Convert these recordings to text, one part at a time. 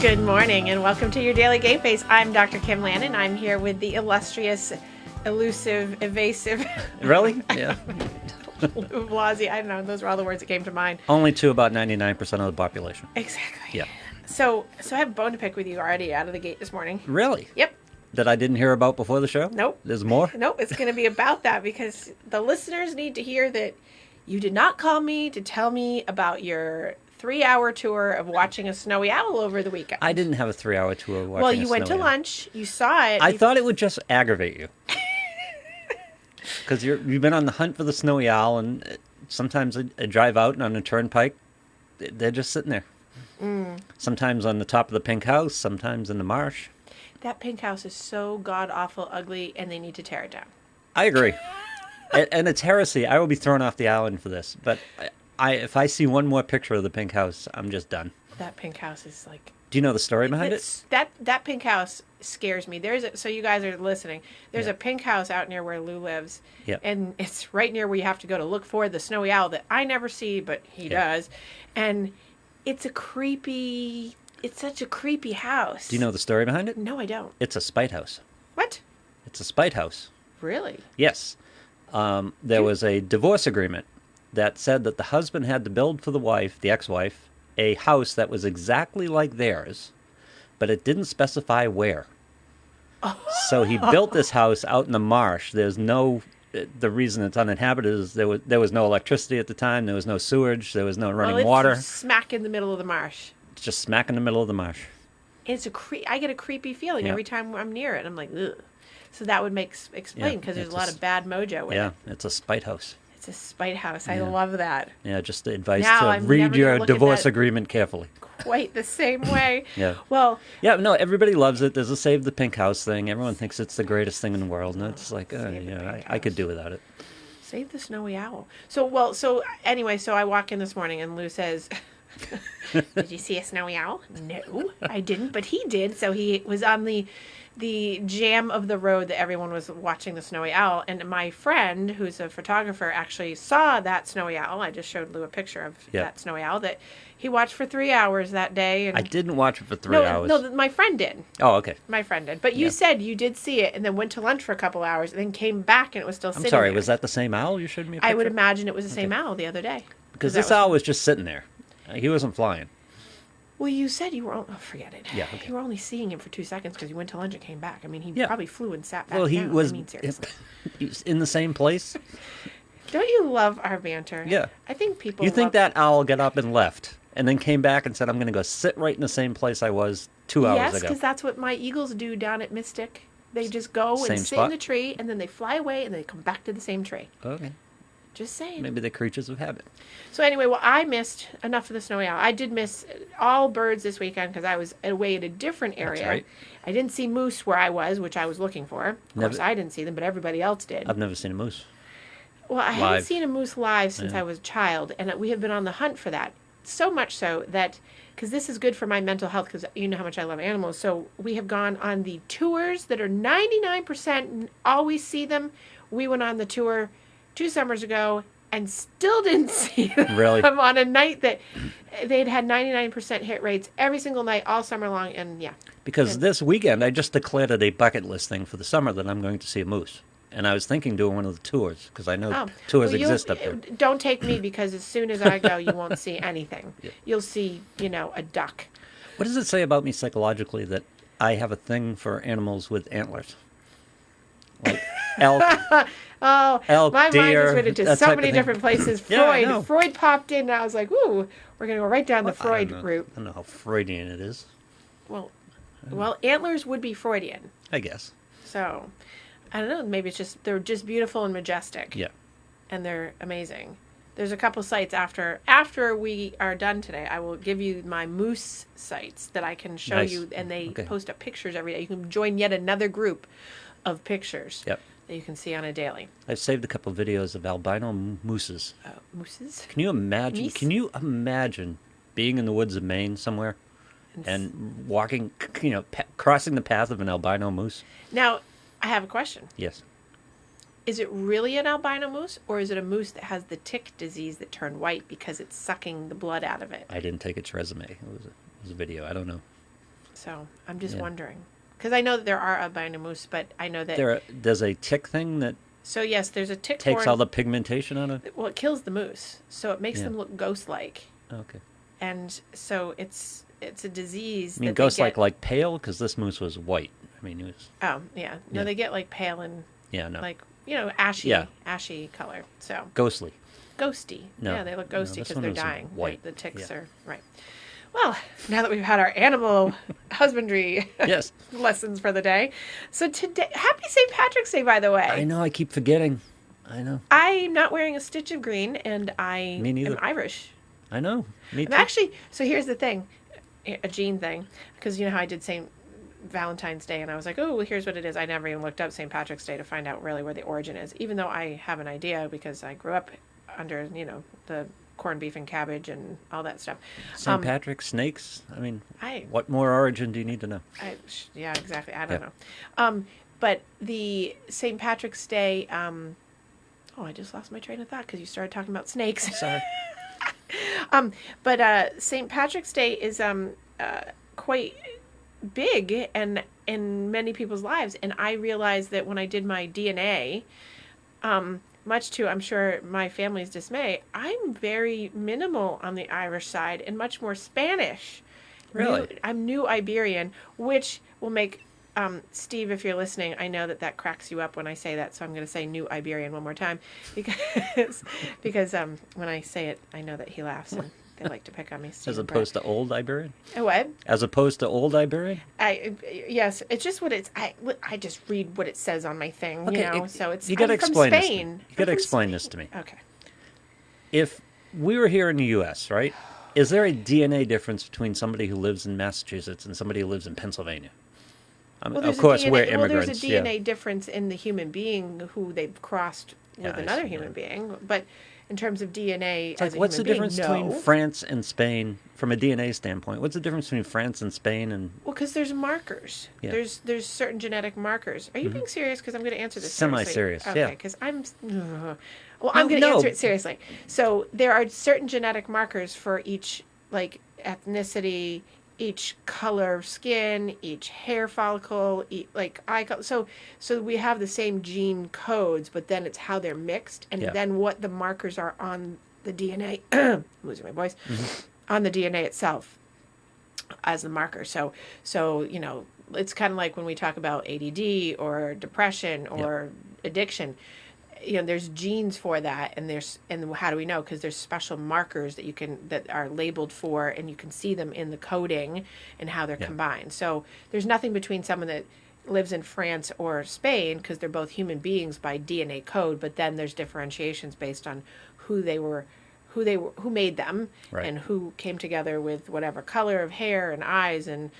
Good morning and welcome to your Daily Game Face. I'm Dr. Kim Lannon. I'm here with the illustrious, elusive, evasive... Really? Yeah. Lou Blasi. I don't know. Those were all the words that came to mind. Only to about 99% of the population. Exactly. Yeah. So I have a bone to pick with you already out of the gate this morning. Really? Yep. That I didn't hear about before the show? Nope. There's more? Nope. It's going to be about that because the listeners need to hear that you did not call me to tell me about your 3-hour tour of watching a snowy owl over the weekend. I didn't have a 3-hour tour watching Well, you a went to snowy owl. lunch. You saw it. I thought it would just aggravate you. Because you've been on the hunt for the snowy owl, and sometimes I drive out on a turnpike. They're just sitting there. Sometimes on the top of the pink house, sometimes in the marsh. That pink house is so god-awful ugly, and they need to tear it down. I agree. And it's heresy. I will be thrown off the island for this. But if I see one more picture of the pink house, I'm just done. That pink house is like... Do you know the story behind it? That pink house scares me. So you guys are listening. There's a pink house out near where Lou lives. Yep. And it's right near where you have to go to look for the snowy owl that I never see, but he does. And it's such a creepy house. Do you know the story behind it? No, I don't. It's a spite house. What? It's a spite house. Really? Yes. There was a divorce agreement that said that the husband had to build for the wife, the ex-wife, a house that was exactly like theirs, but it didn't specify where. So he built this house out in the marsh. The reason it's uninhabited is there was no electricity at the time. There was no sewage. There was no running water. It's smack in the middle of the marsh. It's just smack in the middle of the marsh. I get a creepy feeling every time I'm near it. I'm like, ugh. So that would explain because there's a lot of bad mojo with it. Yeah, it's a spite house. It's a spite house. I love that. Yeah, just the advice Now to I'm read never your gonna look at divorce that agreement carefully. Quite the same way. Yeah. Well. Yeah, no, everybody loves it. There's a Save the Pink House thing. Everyone thinks it's the greatest thing in the world, and it's like, I could do without it. Save the snowy owl. So anyway, I walk in this morning and Lou says, "Did you see a snowy owl?" No, I didn't, but he did. So he was on the jam of the road that everyone was watching the snowy owl. And my friend, who's a photographer, actually saw that snowy owl. I just showed Lou a picture of that snowy owl that he watched for 3 hours that day. And I didn't watch it for 3 hours. No, my friend did. Oh, okay. My friend did. But you said you did see it and then went to lunch for a couple hours and then came back and it was still sitting there. Was that the same owl you showed me a picture? I would imagine it was the same owl the other day. Because this owl was just sitting there. He wasn't flying. Well, you said you were... Oh, forget it. Yeah, okay. You were only seeing him for 2 seconds because you went to lunch and came back. I mean, he probably flew and sat back Well, he down. was... I mean, seriously. He was in the same place? Don't you love our banter? Yeah. I think people You think that owl got up and left and then came back and said, I'm going to go sit right in the same place I was 2 hours ago? Yes, because that's what my eagles do down at Mystic. They just go Same and sit spot? in the tree, and then they fly away, and they come back to the same tree. Okay. Just saying. Maybe they're creatures of habit. So anyway, I missed enough of the snowy owl. I did miss all birds this weekend because I was away at a different area. That's right. I didn't see moose where I was, which I was looking for. Of course, I didn't see them, but everybody else did. I've never seen a moose. Well, I haven't seen a moose live since I was a child, and we have been on the hunt for that. So much so that, because this is good for my mental health, because you know how much I love animals, so we have gone on the tours that are 99% always see them. We went on the tour 2 summers ago and still didn't see them. Really? On a night that they'd had 99% hit rates every single night all summer long, and Because this weekend, I just declared it a bucket list thing for the summer that I'm going to see a moose. And I was thinking doing one of the tours, because I know tours exist up there. Don't take me, because as soon as I go, you won't see anything. Yeah. You'll see, a duck. What does it say about me psychologically that I have a thing for animals with antlers? Like elk, elk, my deer, mind just went into so many different places. Yeah, Freud popped in, and I was like, ooh, we're going to go right down the Freud route. I don't know how Freudian it is. Well, antlers would be Freudian. I guess. So, I don't know. Maybe they're just beautiful and majestic. Yeah. And they're amazing. There's a couple sites after we are done today. I will give you my moose sites that I can show you, and they post up pictures every day. You can join yet another group of pictures that you can see on a daily. I've saved a couple videos of albino mooses. Mooses? Can you imagine? Meese? Can you imagine being in the woods of Maine somewhere and walking, crossing the path of an albino moose? Now, I have a question. Yes. Is it really an albino moose, or is it a moose that has the tick disease that turned white because it's sucking the blood out of it? I didn't take its resume. It was a video. I don't know. So I'm just Yeah. wondering. Because I know that there are albino moose, but I know that... There's a tick thing that So yes, there's a takes tick-borne... all the pigmentation out of. Well, it kills the moose, so it makes Yeah. them look ghost-like. Okay. And so it's a disease I mean, that they ghost get... like pale, because this moose was white. I mean, it was. Oh, yeah. No, Yeah. they get like pale and Yeah, no. like, ashy, Yeah. ashy color. So Ghostly. ghosty. No. Yeah, they look No, ghosty this because one they're was dying. white. The ticks Yeah. are right. Well, now that we've had our animal husbandry Yes. lessons for the day, so today, happy St. Patrick's Day, by the way. I know. I keep forgetting. I know. I'm not wearing a stitch of green, and I Me neither. am Irish. I know. Me I'm too. actually, so here's the thing, a Jean thing, because you know how I did St. Valentine's Day, and I was like, oh, well, here's what it is. I never even looked up St. Patrick's Day to find out really where the origin is, even though I have an idea because I grew up under, the corned beef and cabbage and all that stuff. St. Patrick, snakes. I mean, I, what more origin do you need to know? yeah, exactly. I don't know. But the St. Patrick's Day, I just lost my train of thought because you started talking about snakes. Sorry. But St. Patrick's Day is quite big and in many people's lives, and I realized that when I did my DNA, much to I'm sure my family's dismay, I'm very minimal on the Irish side and much more Spanish. Really? I'm New Iberian, which will make Steve, if you're listening, I know that cracks you up when I say that, so I'm going to say New Iberian one more time because when I say it, I know that he laughs and they like to pick on me. Steve As opposed to Old Iberian? What? As opposed to Old Iberian? Yes, it's just what it's. I just read what it says on my thing, Okay, So it's. You got to I'm from explain this. Spain. You got to I'm from explain Spain. this to me. Okay. If we were here in the U.S., right? Is there a DNA difference between somebody who lives in Massachusetts and somebody who lives in Pennsylvania? Well, of course, we're Well, immigrants. there's a DNA difference in the human being who they've crossed with I another see, human being, but in terms of DNA It's as like, a what's the human difference being, between France and Spain from a DNA standpoint? What's the difference between France and Spain? And Well, because there's markers. Yeah. There's certain genetic markers. Are you being serious? Because I'm going to answer this Semi-serious, seriously. yeah. Okay, because I'm going to no. answer it seriously. So there are certain genetic markers for each ethnicity, each color of skin, each hair follicle, eye color. So we have the same gene codes, but then it's how they're mixed, and Yeah. then what the markers are on the DNA. I'm losing my voice. On the DNA itself as the marker. So it's kind of like when we talk about ADD or depression or addiction. There's genes for that, and how do we know? Because there's special markers that are labeled for, and you can see them in the coding and how they're combined. So there's nothing between someone that lives in France or Spain, because they're both human beings by DNA code, but then there's differentiations based on who made them, Right. and who came together with whatever color of hair and eyes and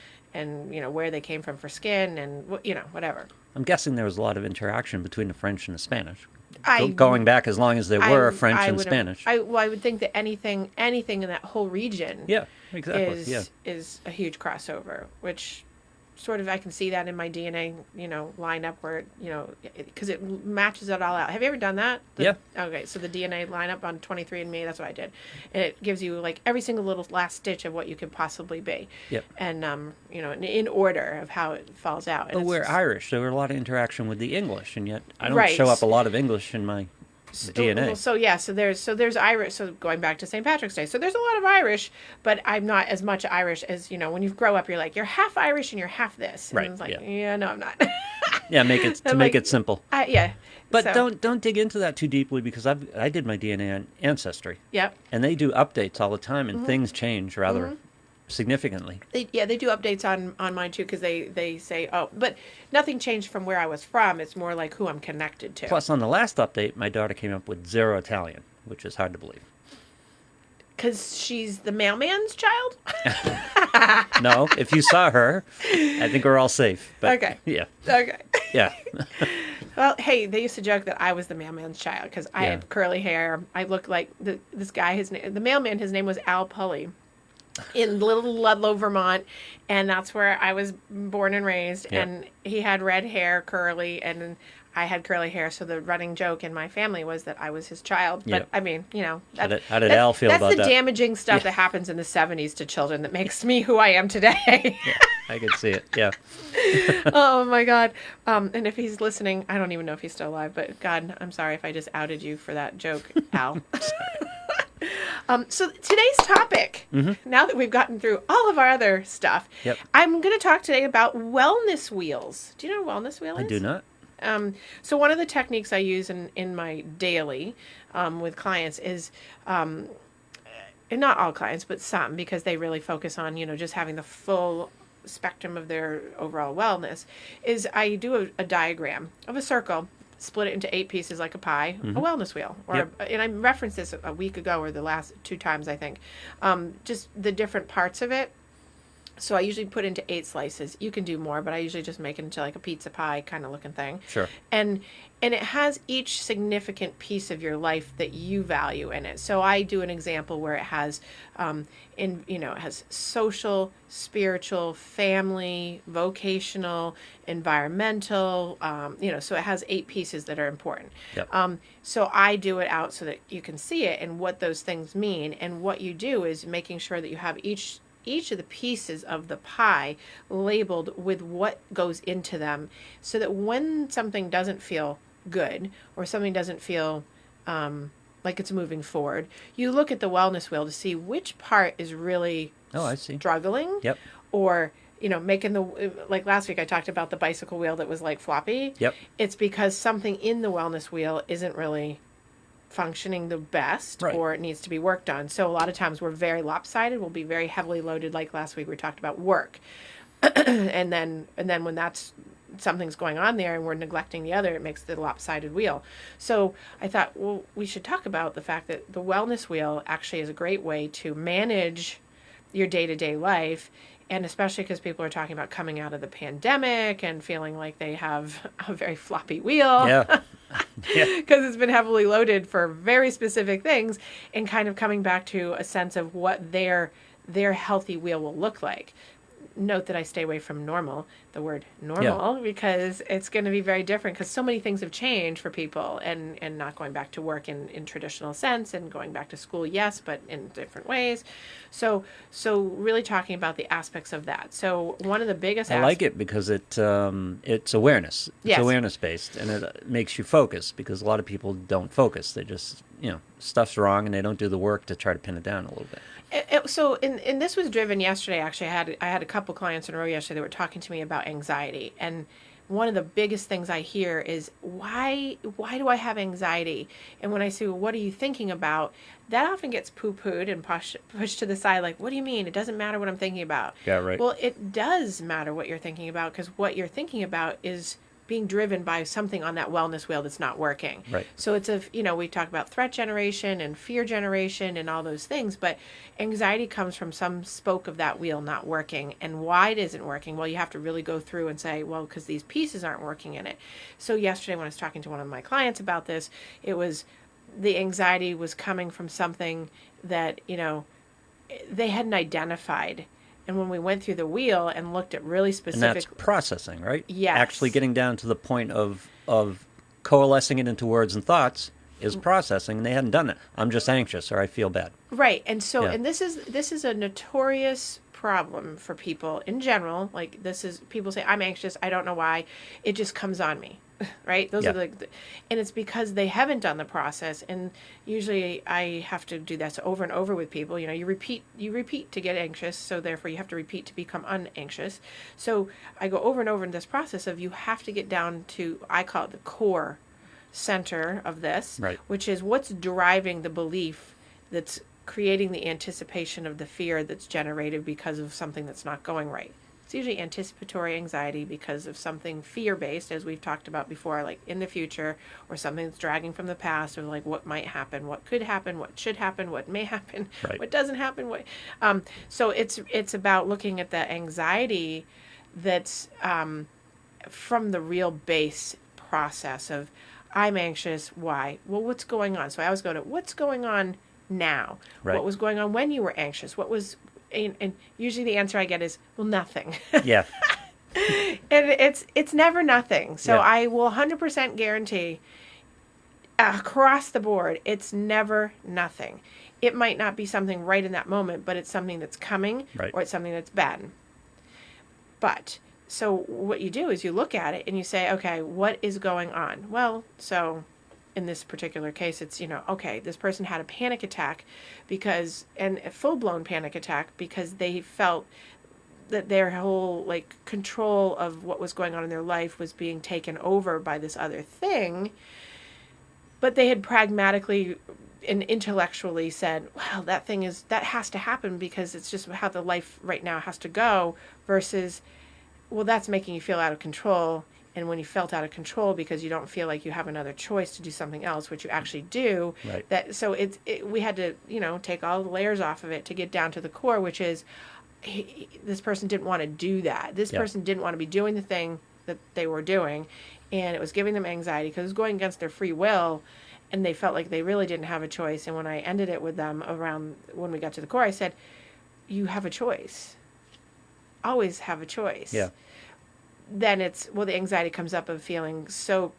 where they came from for skin and whatever. I'm guessing there was a lot of interaction between the French and the Spanish. I- Going back as long as there were French I and would- Spanish. I would think that anything in that whole region Yeah, exactly. is a huge crossover, which sort of I can see that in my DNA, lineup where, because it matches it all out. Have you ever done that? Yeah. Okay, so the DNA lineup on 23andMe, that's what I did. And it gives you every single little last stitch of what you could possibly be. Yep. And, in order of how it falls out. And But it's we're just- Irish. There were a lot of interaction with the English, and yet I don't Right. show up a lot of English in my DNA. Well, so there's Irish. So going back to St. Patrick's Day, so there's a lot of Irish, but I'm not as much Irish as when you grow up. You're like you're half Irish and you're half this. And Right, it's like yeah. no, I'm not. Yeah, make it simple. Yeah. But so, don't dig into that too deeply, because I did my DNA on Ancestry, Yep. and they do updates all the time, and things change rather significantly. They do updates on mine too, because they say but nothing changed from where I was from. It's more like who I'm connected to. Plus, on the last update, my daughter came up with 0 Italian, which is hard to believe. Because she's the mailman's child. No, if you saw her, I think we're all safe. But, Okay. Yeah. Okay. Yeah. Well, hey, they used to joke that I was the mailman's child because I Yeah. had curly hair. I looked like this guy. The mailman. His name was Al Pulley, in Little Ludlow, Vermont, and that's where I was born and raised. Yeah. And he had red hair, curly, and I had curly hair, so the running joke in my family was that I was his child. But, Yep. I mean, How did Al feel about that's that? the damaging stuff that happens in the 70s to children that makes me who I am today. Yeah, I could see it. Yeah. Oh, my God. And if he's listening, I don't even know if he's still alive, but God, I'm sorry if I just outed you for that joke, Al. So today's topic, now that we've gotten through all of our other stuff, Yep. I'm going to talk today about wellness wheels. Do you know what a wellness wheel is? I do not. So one of the techniques I use in my daily with clients is, and not all clients, but some, because they really focus on, just having the full spectrum of their overall wellness, is I do a diagram of a circle, split it into 8 pieces like a pie, a wellness wheel. And I referenced this a week ago or the last 2 times, I think. Just the different parts of it. So I usually put into 8 slices. You can do more, but I usually just make it into like a pizza pie kind of looking thing. Sure. And it has each significant piece of your life that you value in it. So I do an example where it has, it has social, spiritual, family, vocational, environmental. So it has 8 pieces that are important. Yep. So I do it out so that you can see it and what those things mean. And what you do is making sure that you have each of the pieces of the pie labeled with what goes into them, so that when something doesn't feel good or something doesn't feel like it's moving forward, you look at the wellness wheel to see which part is really I see. struggling. Yep. Or making like last week I talked about the bicycle wheel that was like floppy. Yep. It's because something in the wellness wheel isn't really functioning the best, right, or it needs to be worked on. So a lot of times we're very lopsided. We'll be very heavily loaded. Like last week we talked about work. and then when that's something's going on there and we're neglecting the other, it makes the lopsided wheel. So I thought, well, we should talk about the fact that the wellness wheel actually is a great way to manage your day-to-day life. And especially because people are talking about coming out of the pandemic and feeling like they have a very floppy wheel. Yeah. Because it's been heavily loaded for very specific things, and kind of coming back to a sense of what their healthy wheel will look like. Note that I stay away from the word normal, because it's going to be very different, because so many things have changed for people, and not going back to work in traditional sense, and going back to school, yes, but in different ways. So really talking about the aspects of that. So one of the biggest I like it because it's awareness. It's Yes. awareness based, and it makes you focus, because a lot of people don't focus. They just, stuff's wrong, and they don't do the work to try to pin it down a little bit. And this was driven yesterday. Actually, I had a couple clients in a row yesterday that were talking to me about anxiety, and one of the biggest things I hear is, why do I have anxiety? And when I say, well, what are you thinking about? That often gets poo-pooed and pushed to the side. Like, what do you mean? It doesn't matter what I'm thinking about. Yeah, right. Well, it does matter what you're thinking about, because what you're thinking about is being driven by something on that wellness wheel that's not working. Right. So it's we talk about threat generation and fear generation and all those things, but anxiety comes from some spoke of that wheel not working. And why it isn't working? Well, you have to really go through and say, well, because these pieces aren't working in it. So yesterday when I was talking to one of my clients about this, it was the anxiety was coming from something that, they hadn't identified. And when we went through the wheel and looked at really specific... And that's processing, right? Yes. Actually getting down to the point of coalescing it into words and thoughts is processing, and they hadn't done it. I'm just anxious, or I feel bad. Right. And so, Yeah. and this is a notorious problem for people in general. Like, people say, I'm anxious, I don't know why, it just comes on me. Right? Those Yeah. are and it's because they haven't done the process. And usually I have to do that over and over with people. You repeat to get anxious, so therefore you have to repeat to become unanxious. So I go over and over in this process of, you have to get down to, I call it the core center of this, Right. which is what's driving the belief that's creating the anticipation of the fear that's generated because of something that's not going right. It's usually anticipatory anxiety because of something fear-based, as we've talked about before, like in the future, or something that's dragging from the past, or like what might happen, what could happen, what should happen, what may happen, Right. what doesn't happen. So it's about looking at the anxiety that's from the real base process of, I'm anxious, why? Well, what's going on? So I always go to, what's going on now? Right. What was going on when you were anxious? And usually the answer I get is, well, nothing. Yeah. it's never nothing. So Yeah. I will 100% guarantee across the board, it's never nothing. It might not be something right in that moment, but it's something that's coming, Right. or it's something that's bad. But so what you do is you look at it and you say, okay, what is going on? Well, so in this particular case, it's, okay, this person had a panic attack and a full blown panic attack because they felt that their whole like control of what was going on in their life was being taken over by this other thing. But they had pragmatically and intellectually said, well, that has to happen because it's just how the life right now has to go, versus, well, that's making you feel out of control. And when you felt out of control because you don't feel like you have another choice to do something else, which you actually do, Right. so we had to, take all the layers off of it to get down to the core, which is this person didn't want to do that. This person didn't want to be doing the thing that they were doing, and it was giving them anxiety because it was going against their free will, and they felt like they really didn't have a choice. And when I ended it with them around when we got to the core, I said, you have a choice. Always have a choice. Yeah. Then the anxiety comes up of feeling so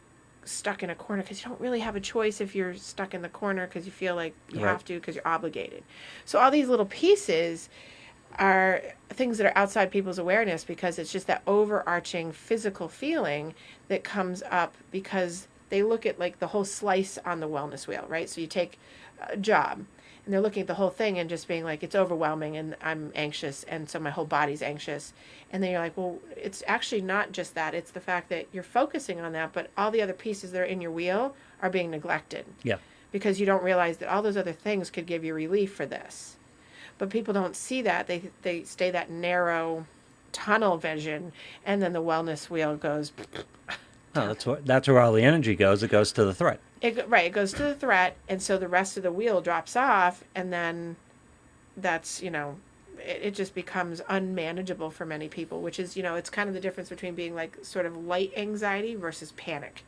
stuck in a corner because you don't really have a choice if you're stuck in the corner because you feel like you have to because you're obligated. So all these little pieces are things that are outside people's awareness because it's just that overarching physical feeling that comes up because they look at like the whole slice on the wellness wheel, right? So you take a job and they're looking at the whole thing and just being like, it's overwhelming and I'm anxious and so my whole body's anxious. And then you're like, well, it's actually not just that. It's the fact that you're focusing on that, but all the other pieces that are in your wheel are being neglected. Yeah. Because you don't realize that all those other things could give you relief for this. But people don't see that. They stay that narrow tunnel vision, and then the wellness wheel goes. Oh, that's where all the energy goes. It goes to the threat. It goes to the threat, and so the rest of the wheel drops off, and then that's, it just becomes unmanageable for many people, which is, it's kind of the difference between being like sort of light anxiety versus panic,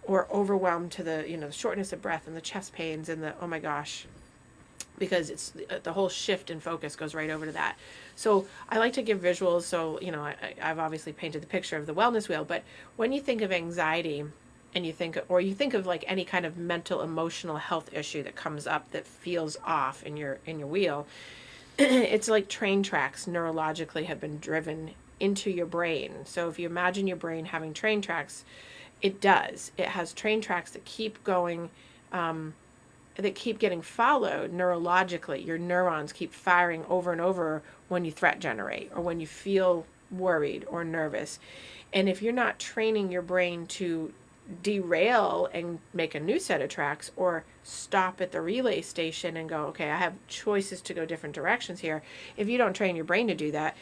or overwhelmed to the, the shortness of breath and the chest pains and the, oh my gosh, because it's the whole shift in focus goes right over to that. So I like to give visuals. So, I've obviously painted the picture of the wellness wheel, but when you think of anxiety and you think of like any kind of mental, emotional health issue that comes up that feels off in your wheel, it's like train tracks neurologically have been driven into your brain. So if you imagine your brain having train tracks, it does. It has train tracks that keep going, that keep getting followed neurologically. Your neurons keep firing over and over when you threat generate or when you feel worried or nervous. And if you're not training your brain to derail and make a new set of tracks or stop at the relay station and go, okay, I have choices to go different directions here. If you don't train your brain to do that,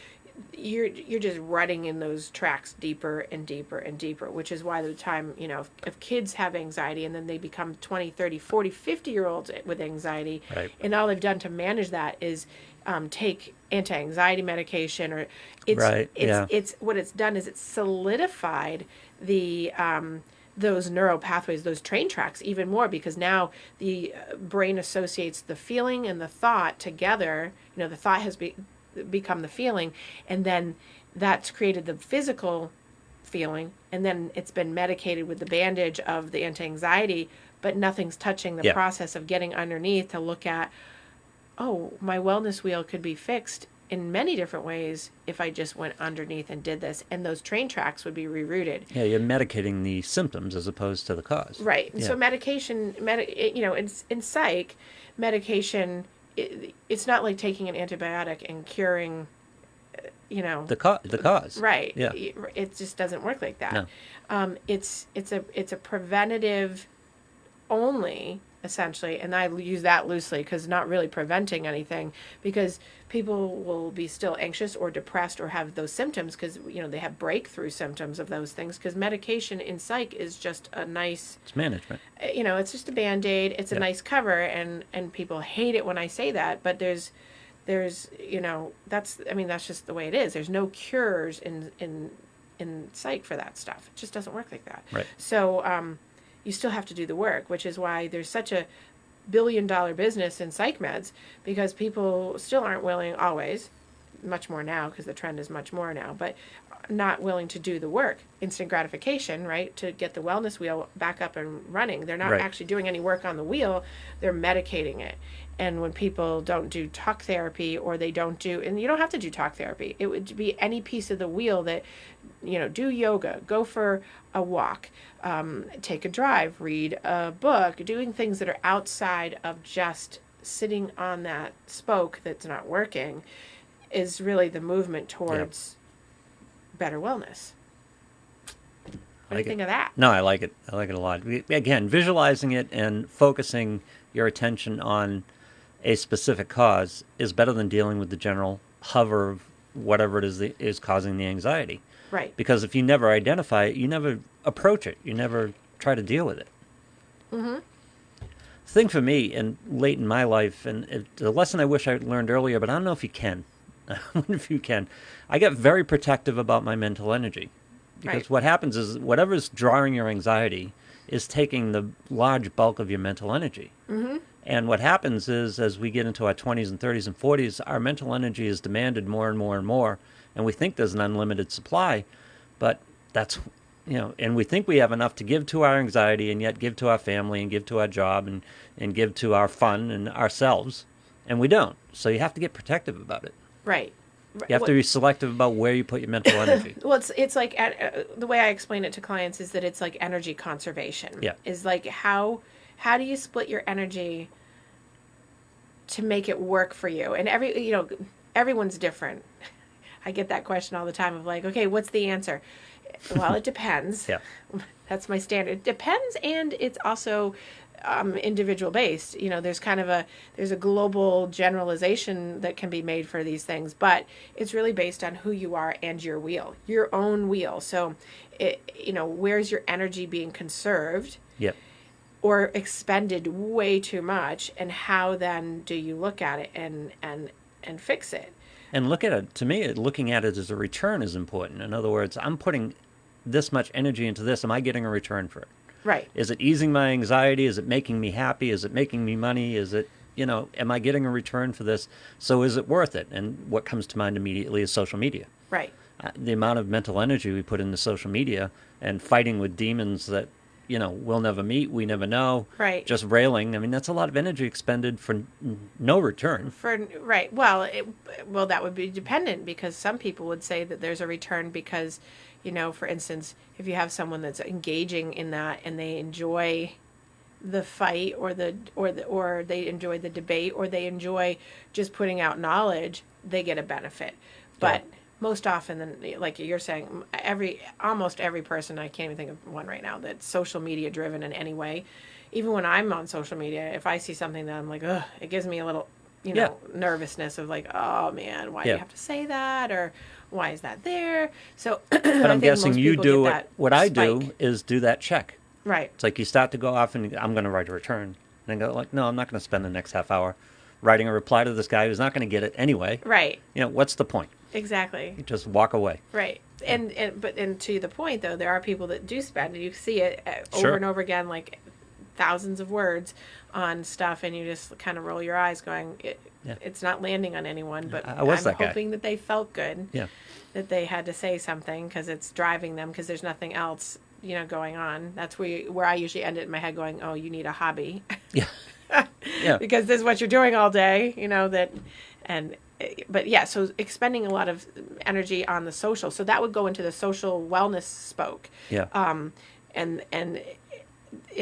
you're just rutting in those tracks deeper and deeper and deeper, which is why the time, if kids have anxiety and then they become 20, 30, 40, 50-year-olds with anxiety, right, and all they've done to manage that is take anti-anxiety medication, or it's what it's done is it's solidified the those neural pathways, those train tracks even more, because now the brain associates the feeling and the thought together. The thought has become the feeling, and then that's created the physical feeling, and then it's been medicated with the bandage of the anti-anxiety, but nothing's touching the process of getting underneath to look at, oh, my wellness wheel could be fixed in many different ways if I just went underneath and did this, and those train tracks would be rerouted. Yeah, you're medicating the symptoms as opposed to the cause. Right. Yeah. So medication, in psych, medication, it's not like taking an antibiotic and curing, the cause. Right. Yeah. It just doesn't work like that. No. It's a preventative only, essentially, and I use that loosely because not really preventing anything, because people will be still anxious or depressed or have those symptoms because they have breakthrough symptoms of those things, because medication in psych is just a nice, it's management. It's just a Band-Aid. It's a nice cover, and people hate it when I say that, but there's that's just the way it is. There's no cures in psych for that stuff. It just doesn't work like that. Right. So you still have to do the work, which is why there's such a $1 billion business in psych meds, because people still aren't willing always, much more now because the trend is much more now, but not willing to do the work. Instant gratification, right? To get the wellness wheel back up and running. They're not Right. actually doing any work on the wheel, they're medicating it. And when people don't do talk therapy, or they don't do, and you don't have to do talk therapy, it would be any piece of the wheel that, do yoga, go for a walk, take a drive, read a book, doing things that are outside of just sitting on that spoke that's not working is really the movement towards better wellness. What do you think of that? No, I like it. I like it a lot. Again, visualizing it and focusing your attention on a specific cause is better than dealing with the general hover of whatever it is that is causing the anxiety. Right. Because if you never identify it, you never approach it. You never try to deal with it. Mm-hmm. The thing for me, and late in my life, and the lesson I wish I learned earlier, but I don't know if you can. I wonder if you can. I get very protective about my mental energy. Because Right. what happens is whatever's drawing your anxiety is taking the large bulk of your mental energy. Mm-hmm. And what happens is, as we get into our 20s and 30s and 40s, our mental energy is demanded more and more and more. And we think there's an unlimited supply, but that's, and we think we have enough to give to our anxiety and yet give to our family and give to our job and give to our fun and ourselves. And we don't. So you have to get protective about it. Right. You have to be selective about where you put your mental energy. Well, it's like the way I explain it to clients is that it's like energy conservation. Yeah. Is like how do you split your energy to make it work for you? And everyone's different. I get that question all the time of like, okay, what's the answer? Well, it depends. Yeah. That's my standard. It depends, and it's also individual based. There's kind of there's a global generalization that can be made for these things, but it's really based on who you are and your wheel, your own wheel. So, where's your energy being conserved? Yep. Or expended way too much, and how then do you look at it and fix it? And look at it, to me, looking at it as a return is important. In other words, I'm putting this much energy into this. Am I getting a return for it? Right. Is it easing my anxiety? Is it making me happy? Is it making me money? Is it, am I getting a return for this? So is it worth it? And what comes to mind immediately is social media. Right. The amount of mental energy we put into social media and fighting with demons that, we'll never meet, we never know. Right. Just railing. I mean, that's a lot of energy expended for no return. Right. Well, that would be dependent, because some people would say that there's a return because, for instance, if you have someone that's engaging in that and they enjoy the fight or they enjoy the debate, or they enjoy just putting out knowledge, they get a benefit. But most often, like you're saying, almost every person, I can't even think of one right now, that's social media driven in any way. Even when I'm on social media, if I see something that I'm like, ugh, it gives me a little, nervousness of like, oh man, why do you have to say that? Or why is that there? So, but I'm guessing you do what I do spike. is do that check. Right. It's like you start to go off and I'm going to write a return. And then go like, no, I'm not going to spend the next half hour writing a reply to this guy who's not going to get it anyway. Right. What's the point? Exactly. You just walk away. Right. And to the point though, there are people that do spend, and you see it over Sure. and over again, like thousands of words on stuff, and you just kind of roll your eyes going, it's not landing on anyone, but I was I'm that guy. hoping that they felt good. Yeah. That they had to say something because it's driving them, because there's nothing else, going on. That's where I usually end it in my head going, oh, you need a hobby. Yeah. Yeah. Because this is what you're doing all day, but yeah, so expending a lot of energy on the social. So that would go into the social wellness spoke. Yeah. And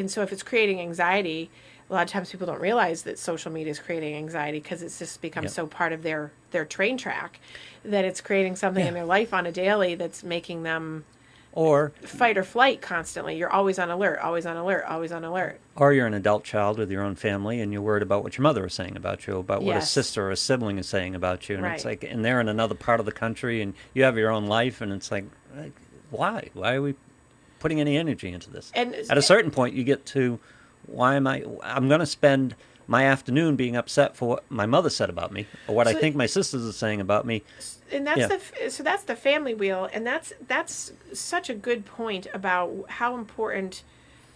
so if it's creating anxiety, a lot of times people don't realize that social media is creating anxiety, because it's just become so part of their train track that it's creating something in their life on a daily that's making them Or fight or flight constantly. You're always on alert, always on alert, always on alert. Or you're an adult child with your own family and you're worried about what your mother is saying about you, about what a Yes. sister or a sibling is saying about you. And it's Right. like, and they're in another part of the country and you have your own life, and it's like, why? Why are we putting any energy into this? And At a certain point, you get to, I'm going to spend my afternoon being upset for what my mother said about me, or what I So- think my sisters are saying about me. And that's Yeah. so that's the family wheel, and that's such a good point about how important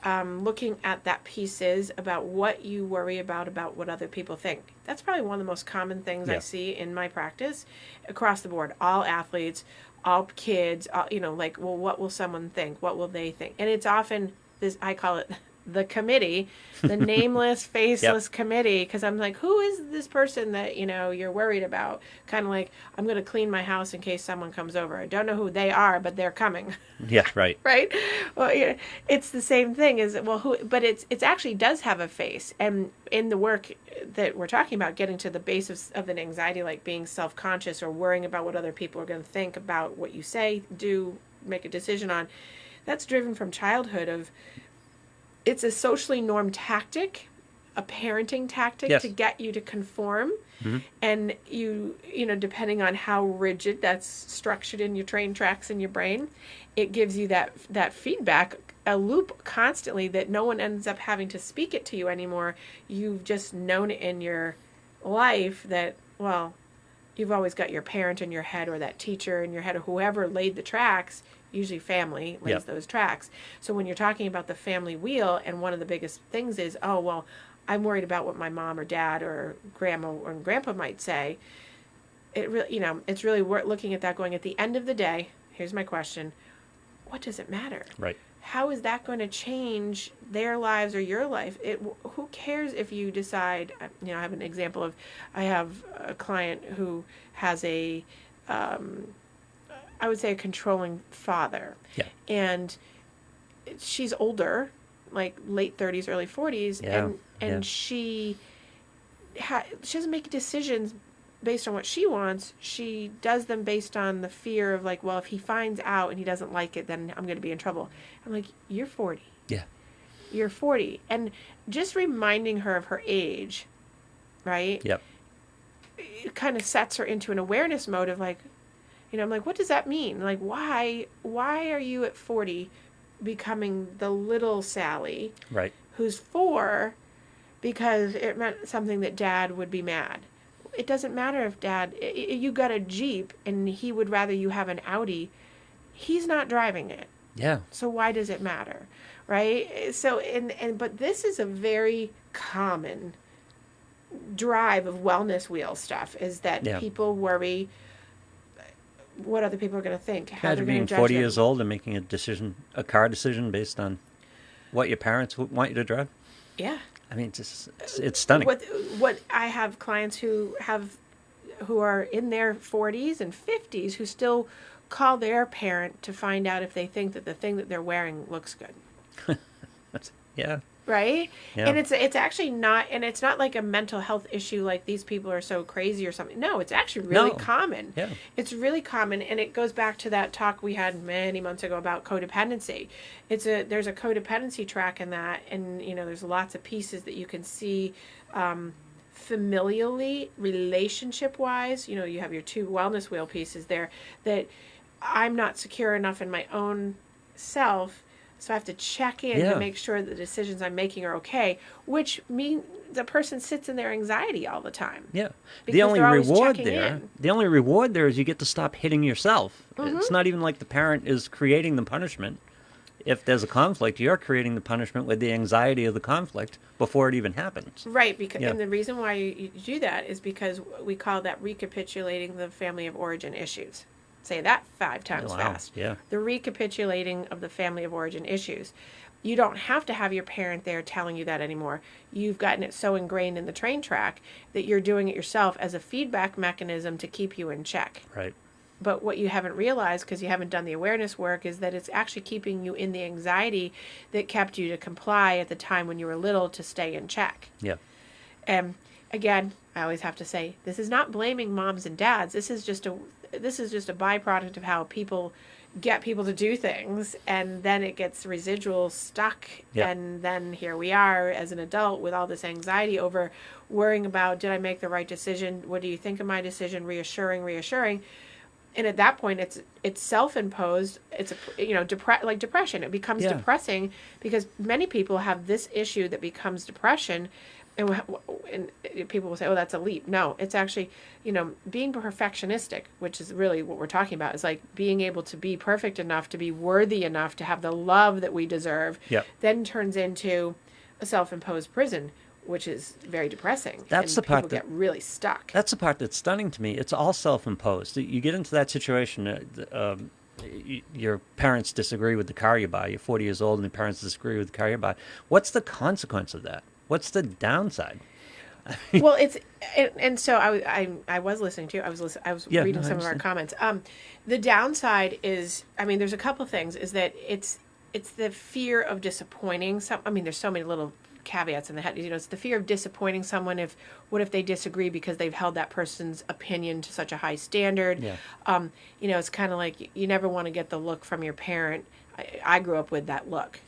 looking at that piece is about what you worry about what other people think. That's probably one of the most common things I see in my practice across the board. All athletes, all kids, all, like, well, what will someone think? What will they think? And it's often this, I call it the committee, the nameless, faceless committee, because I'm like, who is this person that, you're worried about? Kind of like, I'm going to clean my house in case someone comes over. I don't know who they are, but they're coming. Yeah, right. Right? Well, it's the same thing as, well, who, but it's actually does have a face. And in the work that we're talking about, getting to the base of an anxiety, like being self-conscious or worrying about what other people are going to think about what you say, do, make a decision on, that's driven from childhood. It's a socially normed tactic, a parenting tactic to get you to conform. Mm-hmm. And you depending on how rigid that's structured in your train tracks in your brain, it gives you that feedback, a loop constantly that no one ends up having to speak it to you anymore. You've just known it in your life that, well, you've always got your parent in your head or that teacher in your head or whoever laid the tracks. Usually family lays those tracks. So when you're talking about the family wheel, and one of the biggest things is, oh, well, I'm worried about what my mom or dad or grandma or grandpa might say. It really, it's really worth looking at that, going, at the end of the day, here's my question: what does it matter? Right. How is that going to change their lives or your life? Who cares if you decide? I have an example of, I have a client who has I would say a controlling father. Yeah. And she's older, like late 30s, early 40s, and she doesn't make decisions based on what she wants. She does them based on the fear of, like, well, if he finds out and he doesn't like it, then I'm going to be in trouble. I'm like, you're 40. Yeah. You're 40. And just reminding her of her age, right? Yep. It kind of sets her into an awareness mode of, like, I'm like, what does that mean? Like, why are you at 40 becoming the little Sally, right, who's 4, because it meant something that Dad would be mad? It doesn't matter if Dad, you got a Jeep and he would rather you have an Audi. He's not driving it. Yeah. So why does it matter? Right? So, but this is a very common drive of wellness wheel stuff, is that people worry what other people are going to think. How Imagine being 40 years old and making a car decision based on what your parents want you to drive. Yeah. I mean, it's stunning. What I have clients who are in their 40s and 50s who still call their parent to find out if they think that the thing that they're wearing looks good. Yeah. Right? Yeah. And it's actually not, and it's not like a mental health issue, like these people are so crazy or something. No, it's actually really common. Yeah. It's really common, and it goes back to that talk we had many months ago about codependency. There's a codependency track in that, and there's lots of pieces that you can see familially, relationship-wise. You have your 2 wellness wheel pieces there, that I'm not secure enough in my own self, so I have to check in to make sure the decisions I'm making are okay, which means the person sits in their anxiety all the time. Yeah. The only reward there is you get to stop hitting yourself. Mm-hmm. It's not even like the parent is creating the punishment. If there's a conflict, you're creating the punishment with the anxiety of the conflict before it even happens. Right, and the reason why you do that is because we call that recapitulating the family of origin issues. Say that 5 times fast. Yeah. The recapitulating of the family of origin issues. You don't have to have your parent there telling you that anymore. You've gotten it so ingrained in the train track that you're doing it yourself as a feedback mechanism to keep you in check. Right. But what you haven't realized, because you haven't done the awareness work, is that it's actually keeping you in the anxiety that kept you to comply at the time when you were little to stay in check. Yeah. And again, I always have to say, this is not blaming moms and dads. This is just a byproduct of how people get people to do things, and then it gets residual stuck. Yep. And then here we are as an adult with all this anxiety over worrying about, did I make the right decision? What do you think of my decision? Reassuring. And at that point, it's self-imposed. It's like depression. It becomes depressing because many people have this issue that becomes depression, and people will say, "Oh, that's a leap." No, it's actually, being perfectionistic, which is really what we're talking about, is like being able to be perfect enough, to be worthy enough, to have the love that we deserve. Yep. Then turns into a self-imposed prison, which is very depressing. That's and the part people that get really stuck. That's the part that's stunning to me. It's all self-imposed. You get into that situation. Your parents disagree with the car you buy. You're 40 years old, and your parents disagree with the car you buy. What's the consequence of that? What's the downside? Well, and so I was listening to you. I was Yeah, reading no, I some of our understand. comments. The downside is, there's a couple things. Is that it's the fear of disappointing some. There's so many little caveats in the head. It's the fear of disappointing someone. What if they disagree because they've held that person's opinion to such a high standard? Yeah. It's kind of like you never want to get the look from your parent. I grew up with that look.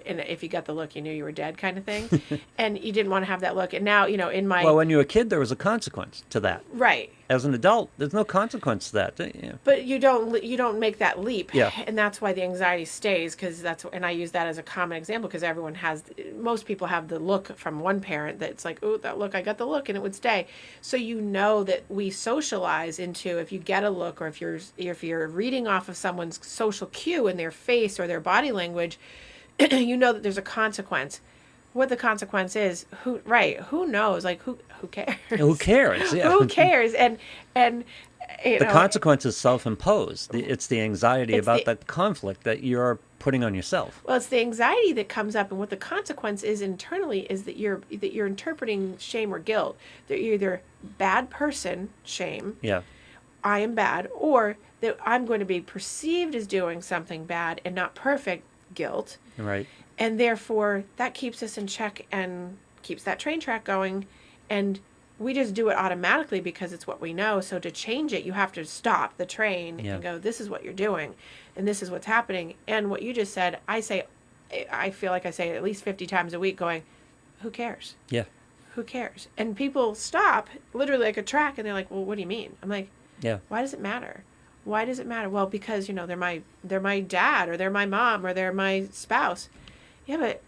And if you got the look, you knew you were dead, kind of thing. And you didn't want to have that look. And now, in my... Well, when you were a kid, there was a consequence to that. Right. As an adult, there's no consequence to that. Yeah. But you don't make that leap. Yeah. And that's why the anxiety stays, and I use that as a common example, because most people have the look from one parent that's like, oh, that look, I got the look, and it would stay. So that we socialize into, if you get a look, or if you're reading off of someone's social cue in their face or their body language, that there's a consequence. What the consequence is, who knows? Like, who cares? Who cares? Yeah. Who cares? And the consequence is self-imposed. It's the anxiety about that conflict that you're putting on yourself. Well, it's the anxiety that comes up, and what the consequence is internally is that you're interpreting shame or guilt. That you're either bad person, shame. Yeah. I am bad, or that I'm going to be perceived as doing something bad and not perfect, guilt. Right. And therefore, that keeps us in check and keeps that train track going. And we just do it automatically because it's what we know. So to change it, you have to stop the train and go, this is what you're doing. And this is what's happening. And what you just said, I feel like I say it at least 50 times a week going, who cares? Yeah. Who cares? And people stop literally like a track and they're like, well, what do you mean? I'm like, yeah. Why does it matter? Why does it matter? Well, because, they're my dad, or they're my mom, or they're my spouse. Yeah, but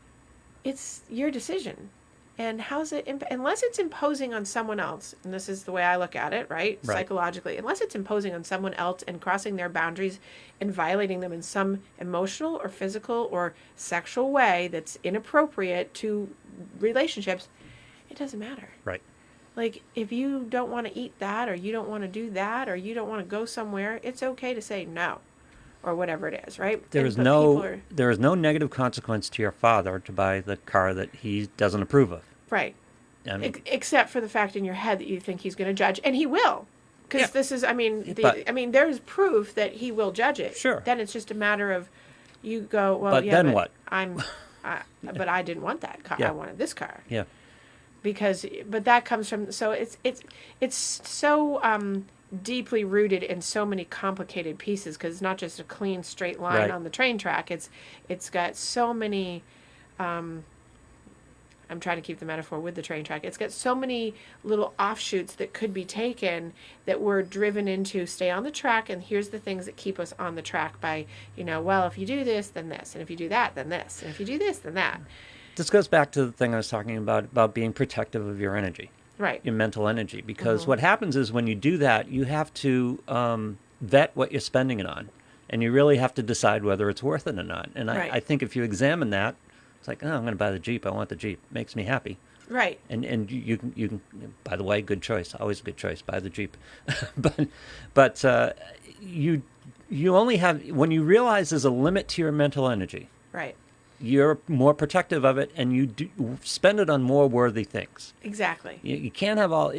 it's your decision. And how's it, unless it's imposing on someone else, and this is the way I look at it, right? Psychologically, unless it's imposing on someone else and crossing their boundaries and violating them in some emotional or physical or sexual way that's inappropriate to relationships, it doesn't matter. Right. Like, if you don't want to eat that, or you don't want to do that, or you don't want to go somewhere, it's okay to say no, or whatever it is, right? There is no negative consequence to your father to buy the car that he doesn't approve of. Right. Except for the fact in your head that you think he's going to judge, and he will, because this is, there's proof that he will judge it. Sure. Then it's just a matter of, you go, well, but then what? But I didn't want that car. Yeah. I wanted this car. Yeah. But that comes from, so it's so deeply rooted in so many complicated pieces, because it's not just a clean straight line on the train track. It's got so many, I'm trying to keep the metaphor with the train track. It's got so many little offshoots that could be taken, that we're driven into stay on the track, and here's the things that keep us on the track by, well, if you do this, then this, and if you do that, then this, and if you do this, then that. This goes back to the thing I was talking about being protective of your energy. Right. Your mental energy. Because what happens is when you do that, you have to vet what you're spending it on. And you really have to decide whether it's worth it or not. And I think if you examine that, it's like, oh, I'm going to buy the Jeep. I want the Jeep. It makes me happy. Right. And you can, by the way, good choice. Always a good choice. Buy the Jeep. but you only have, when you realize there's a limit to your mental energy. Right. You're more protective of it, and you spend it on more worthy things. Exactly. You can't have all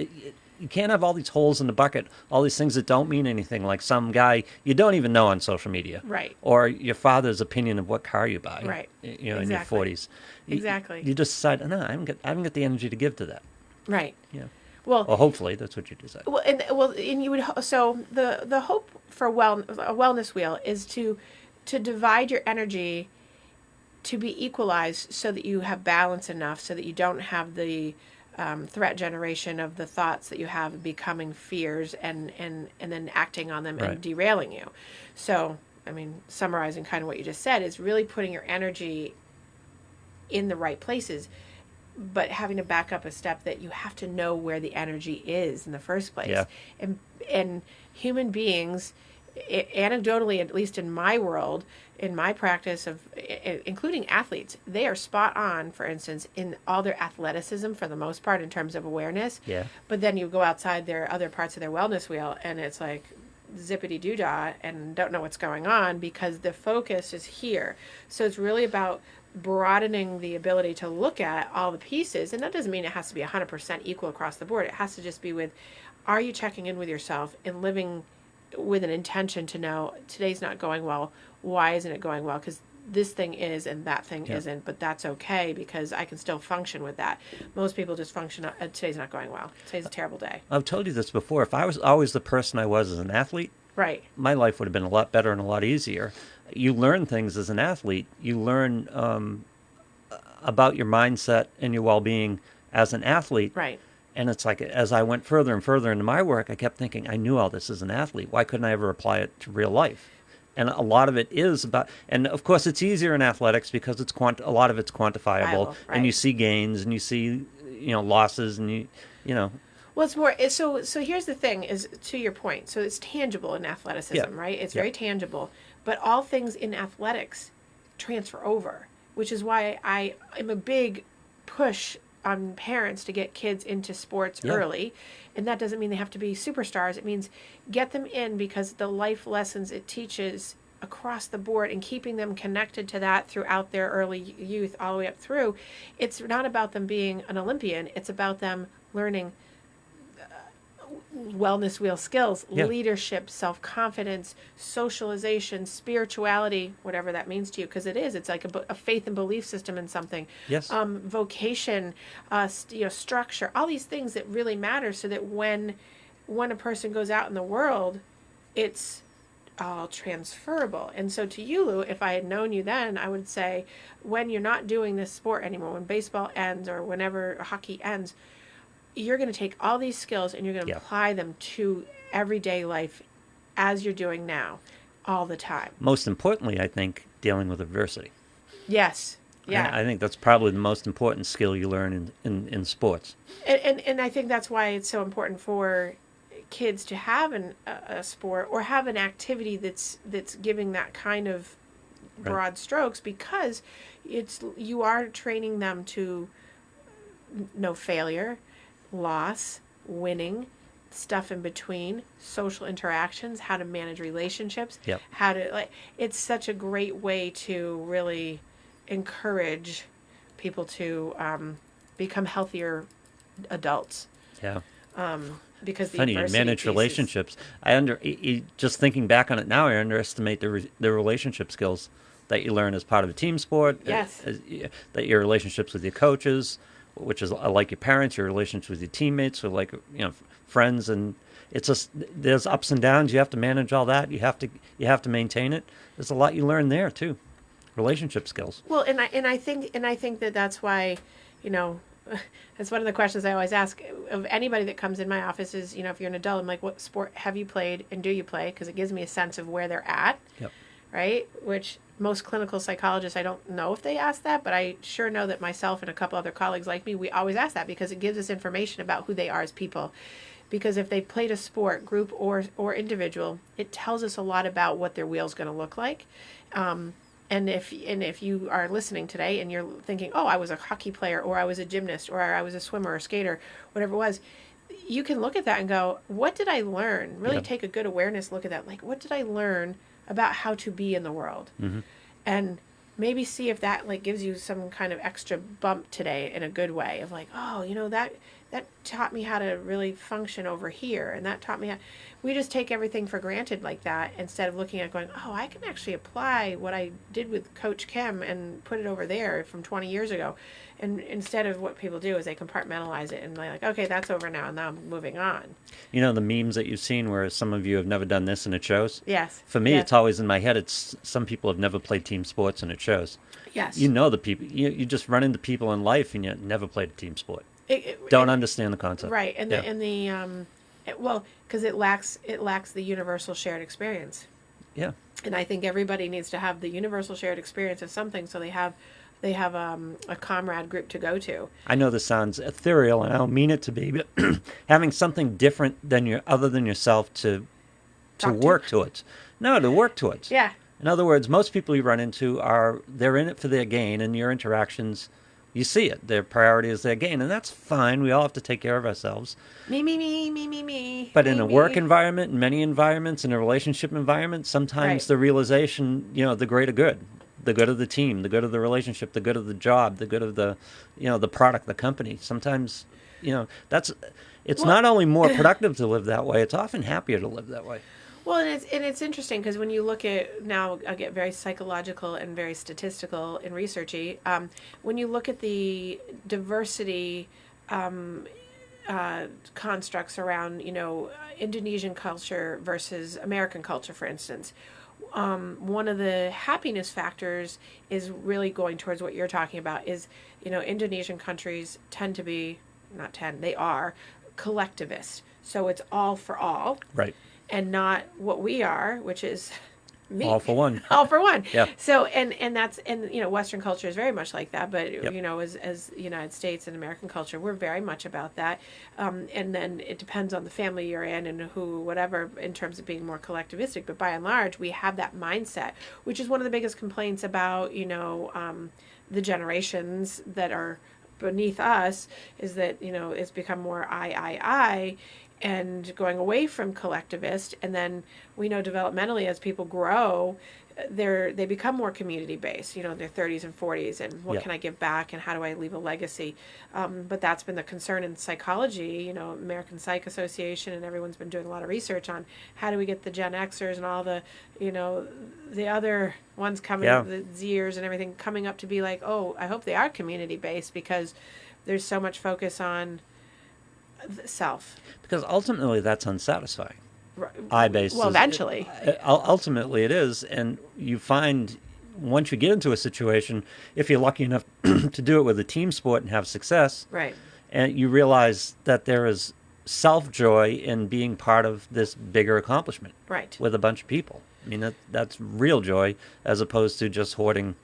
these holes in the bucket, all these things that don't mean anything, like some guy you don't even know on social media, right? Or your father's opinion of what car you buy, right? In your 40s. Exactly. You just decide, no, I haven't got the energy to give to that. Right. Yeah. Well, hopefully that's what you decide. And you would, so the hope for a wellness wheel is to divide your energy to be equalized, so that you have balance enough, so that you don't have the threat generation of the thoughts that you have becoming fears and then acting on them and derailing you. So, summarizing kind of what you just said is really putting your energy in the right places. but having to back up a step that you have to know where the energy is in the first place. Yeah. And human beings, anecdotally, at least in my world, in my practice of including athletes, they are spot on, for instance, in all their athleticism for the most part in terms of awareness. Yeah. But then you go outside their other parts of their wellness wheel and it's like zippity doo dah and don't know what's going on because the focus is here. So it's really about broadening the ability to look at all the pieces. And that doesn't mean it has to be 100% equal across the board. It has to just be with, are you checking in with yourself and living with an intention to know today's not going well. Why isn't it going well? Because this thing is and that thing isn't, but that's okay because I can still function with that. Most people just function, today's not going well. Today's a terrible day. I've told you this before. If I was always the person I was as an athlete, right, my life would have been a lot better and a lot easier. You learn things as an athlete. You learn about your mindset and your well-being as an athlete. right. And it's like, as I went further and further into my work, I kept thinking, I knew all this as an athlete. Why couldn't I ever apply it to real life? And a lot of it is about, and of course it's easier in athletics because it's a lot of it's quantifiable, Right. and you see gains and you see, losses, and you know. Well, it's more, so here's the thing is, to your point, so it's tangible in athleticism, right? It's very tangible, but all things in athletics transfer over, which is why I am a big push on parents to get kids into sports early. And that doesn't mean they have to be superstars. It means get them in because the life lessons it teaches across the board and keeping them connected to that throughout their early youth all the way up through. It's not about them being an Olympian. It's about them learning wellness wheel skills, leadership, self-confidence, socialization, spirituality, whatever that means to you, because it's like a faith and belief system in something. Yes. Vocation, structure, all these things that really matter so that when a person goes out in the world, it's all transferable. And so to you, Lou, if I had known you then, I would say when you're not doing this sport anymore, when baseball ends or whenever hockey ends, you're going to take all these skills and you're going to apply them to everyday life as you're doing now, all the time. Most importantly, I think, dealing with adversity. Yes. Yeah. I think that's probably the most important skill you learn in sports. And I think that's why it's so important for kids to have a sport or have an activity that's giving that kind of broad strokes, because you are training them to know failure, loss, winning, stuff in between, social interactions, how to manage relationships, how to it's such a great way to really encourage people to become healthier adults. Yeah. Because funny, you manage relationships. Just thinking back on it now, I underestimate the relationship skills that you learn as part of a team sport. Yes. That your relationships with your coaches, which is like your parents, your relationships with your teammates, or friends, and it's just there's ups and downs. You have to manage all that. You have to maintain it. There's a lot you learn there too, relationship skills. Well, and I think that's why, that's one of the questions I always ask of anybody that comes in my office is, if you're an adult, I'm like, what sport have you played and do you play? Because it gives me a sense of where they're at. Yep. Right? Which most clinical psychologists, I don't know if they ask that, but I sure know that myself and a couple other colleagues like me, we always ask that because it gives us information about who they are as people. Because if they played a sport, group or individual, it tells us a lot about what their wheel's going to look like. And if you are listening today and you're thinking, oh, I was a hockey player, or I was a gymnast, or I was a swimmer or skater, whatever it was, you can look at that and go, what did I learn? Really take a good awareness look at that. Like, what did I learn about how to be in the world? Mm-hmm. And maybe see if that gives you some kind of extra bump today in a good way of that taught me how to really function over here, and that taught me how. We just take everything for granted like that instead of looking at going, oh, I can actually apply what I did with Coach Kim and put it over there from 20 years ago. And instead of what people do is they compartmentalize it and they're like, okay, that's over now, and now I'm moving on. The memes that you've seen where some of you have never done this and it shows? Yes. For me, it's always in my head. It's some people have never played team sports and it shows. Yes. The people. You just run into people in life and you never played a team sport. Don't understand the concept. Right. And because it lacks the universal shared experience. Yeah. And I think everybody needs to have the universal shared experience of something, so they have they have a comrade group to go to. I know this sounds ethereal, and I don't mean it to be, but having something different than other than yourself to work towards. No, to work towards. Yeah. In other words, most people you run into they're in it for their gain, and your interactions, you see it. Their priority is their gain, and that's fine. We all have to take care of ourselves. Me. But in a work environment, in many environments, in a relationship environment, sometimes the realization, the greater good, the good of the team, the good of the relationship, the good of the job, the good of the, the product, the company. Sometimes, it's not only more productive to live that way, it's often happier to live that way. Well, and it's interesting because when you look at, now I'll get very psychological and very statistical and researchy, when you look at the diversity constructs around, Indonesian culture versus American culture, for instance, one of the happiness factors is really going towards what you're talking about is, Indonesian countries tend to be, they are collectivist. So it's all for all. Right. And not what we are, which is me. All for one. All for one. Yeah. So and that's Western culture is very much like that, but Yep. As United States and American culture, we're very much about that. And then it depends on the family you're in and who, whatever, in terms of being more collectivistic. But by and large, we have that mindset, which is one of the biggest complaints about the generations that are beneath us, is that it's become more I and going away from collectivist. And then we know developmentally, as people grow, they become more community based, in their 30s and 40s, and what Yep. can I give back and how do I leave a legacy? But that's been the concern in psychology, American Psych Association, and everyone's been doing a lot of research on how do we get the Gen Xers and all the, the other ones coming, the Zers and everything coming up to be like, oh, I hope they are community based, because there's so much focus on self. Because ultimately that's unsatisfying. I-based. Well, eventually. Ultimately it is. And you find once you get into a situation, if you're lucky enough to do it with a team sport and have success, right, and you realize that there is self-joy in being part of this bigger accomplishment, right, with a bunch of people. I mean, that's real joy, as opposed to just hoarding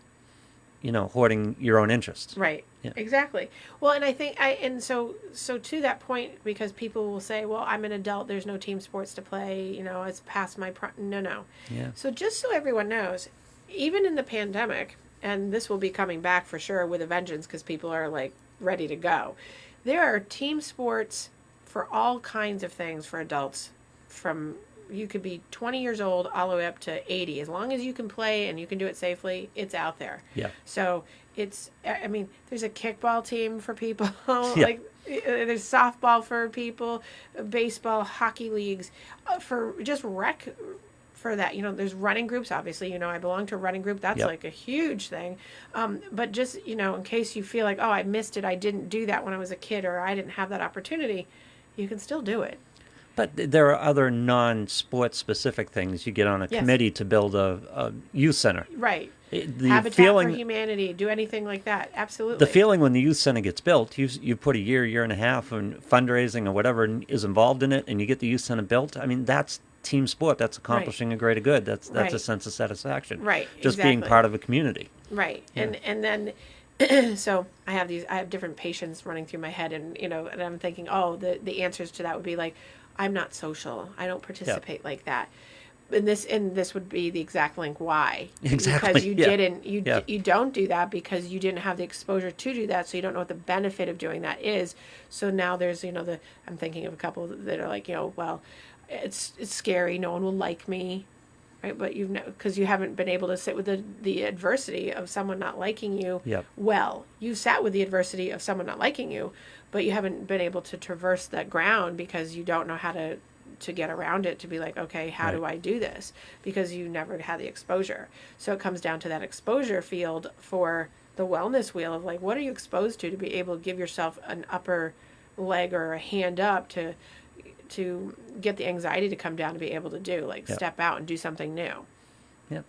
your own interests. Right. Yeah. Exactly. Well, and I think so to that point, because people will say, well, I'm an adult, there's no team sports to play, it's past my no. Yeah. So just so everyone knows, even in the pandemic, and this will be coming back for sure with a vengeance, because people are like ready to go, there are team sports for all kinds of things for adults. From you could be 20 years old all the way up to 80. As long as you can play and you can do it safely, it's out there. Yeah. So there's a kickball team for people. Yeah. Like there's softball for people, baseball, hockey leagues, for just rec for that. There's running groups. Obviously, I belong to a running group. That's like a huge thing. But just, in case you feel like, oh, I missed it, I didn't do that when I was a kid, or I didn't have that opportunity, you can still do it. But there are other non-sport specific things. You get on a committee to build a youth center. Right. The Habitat feeling, for Humanity, do anything like that. Absolutely. The feeling when the youth center gets built, you put a year and a half on fundraising or whatever is involved in it, and you get the youth center built. I mean, that's team sport. That's accomplishing a greater good. That's a sense of satisfaction. Right. Just being part of a community. Right. Yeah. And then so I have different patients running through my head, and and I'm thinking, oh, the answers to that would be like, I'm not social. I don't participate like that. And this would be the exact link why. Exactly. Because you don't do that because you didn't have the exposure to do that, so you don't know what the benefit of doing that is. So now there's I'm thinking of a couple that are like, well, it's scary, no one will like me. Right, but because you haven't been able to sit with the adversity of someone not liking you. Yep. Well, you sat with the adversity of someone not liking you, but you haven't been able to traverse that ground because you don't know how to get around it, to be like, okay, how do I do this? Because you never had the exposure. So it comes down to that exposure field for the wellness wheel of like, what are you exposed to be able to give yourself an upper leg or a hand up to get the anxiety to come down, to be able to do step out and do something new. Yep.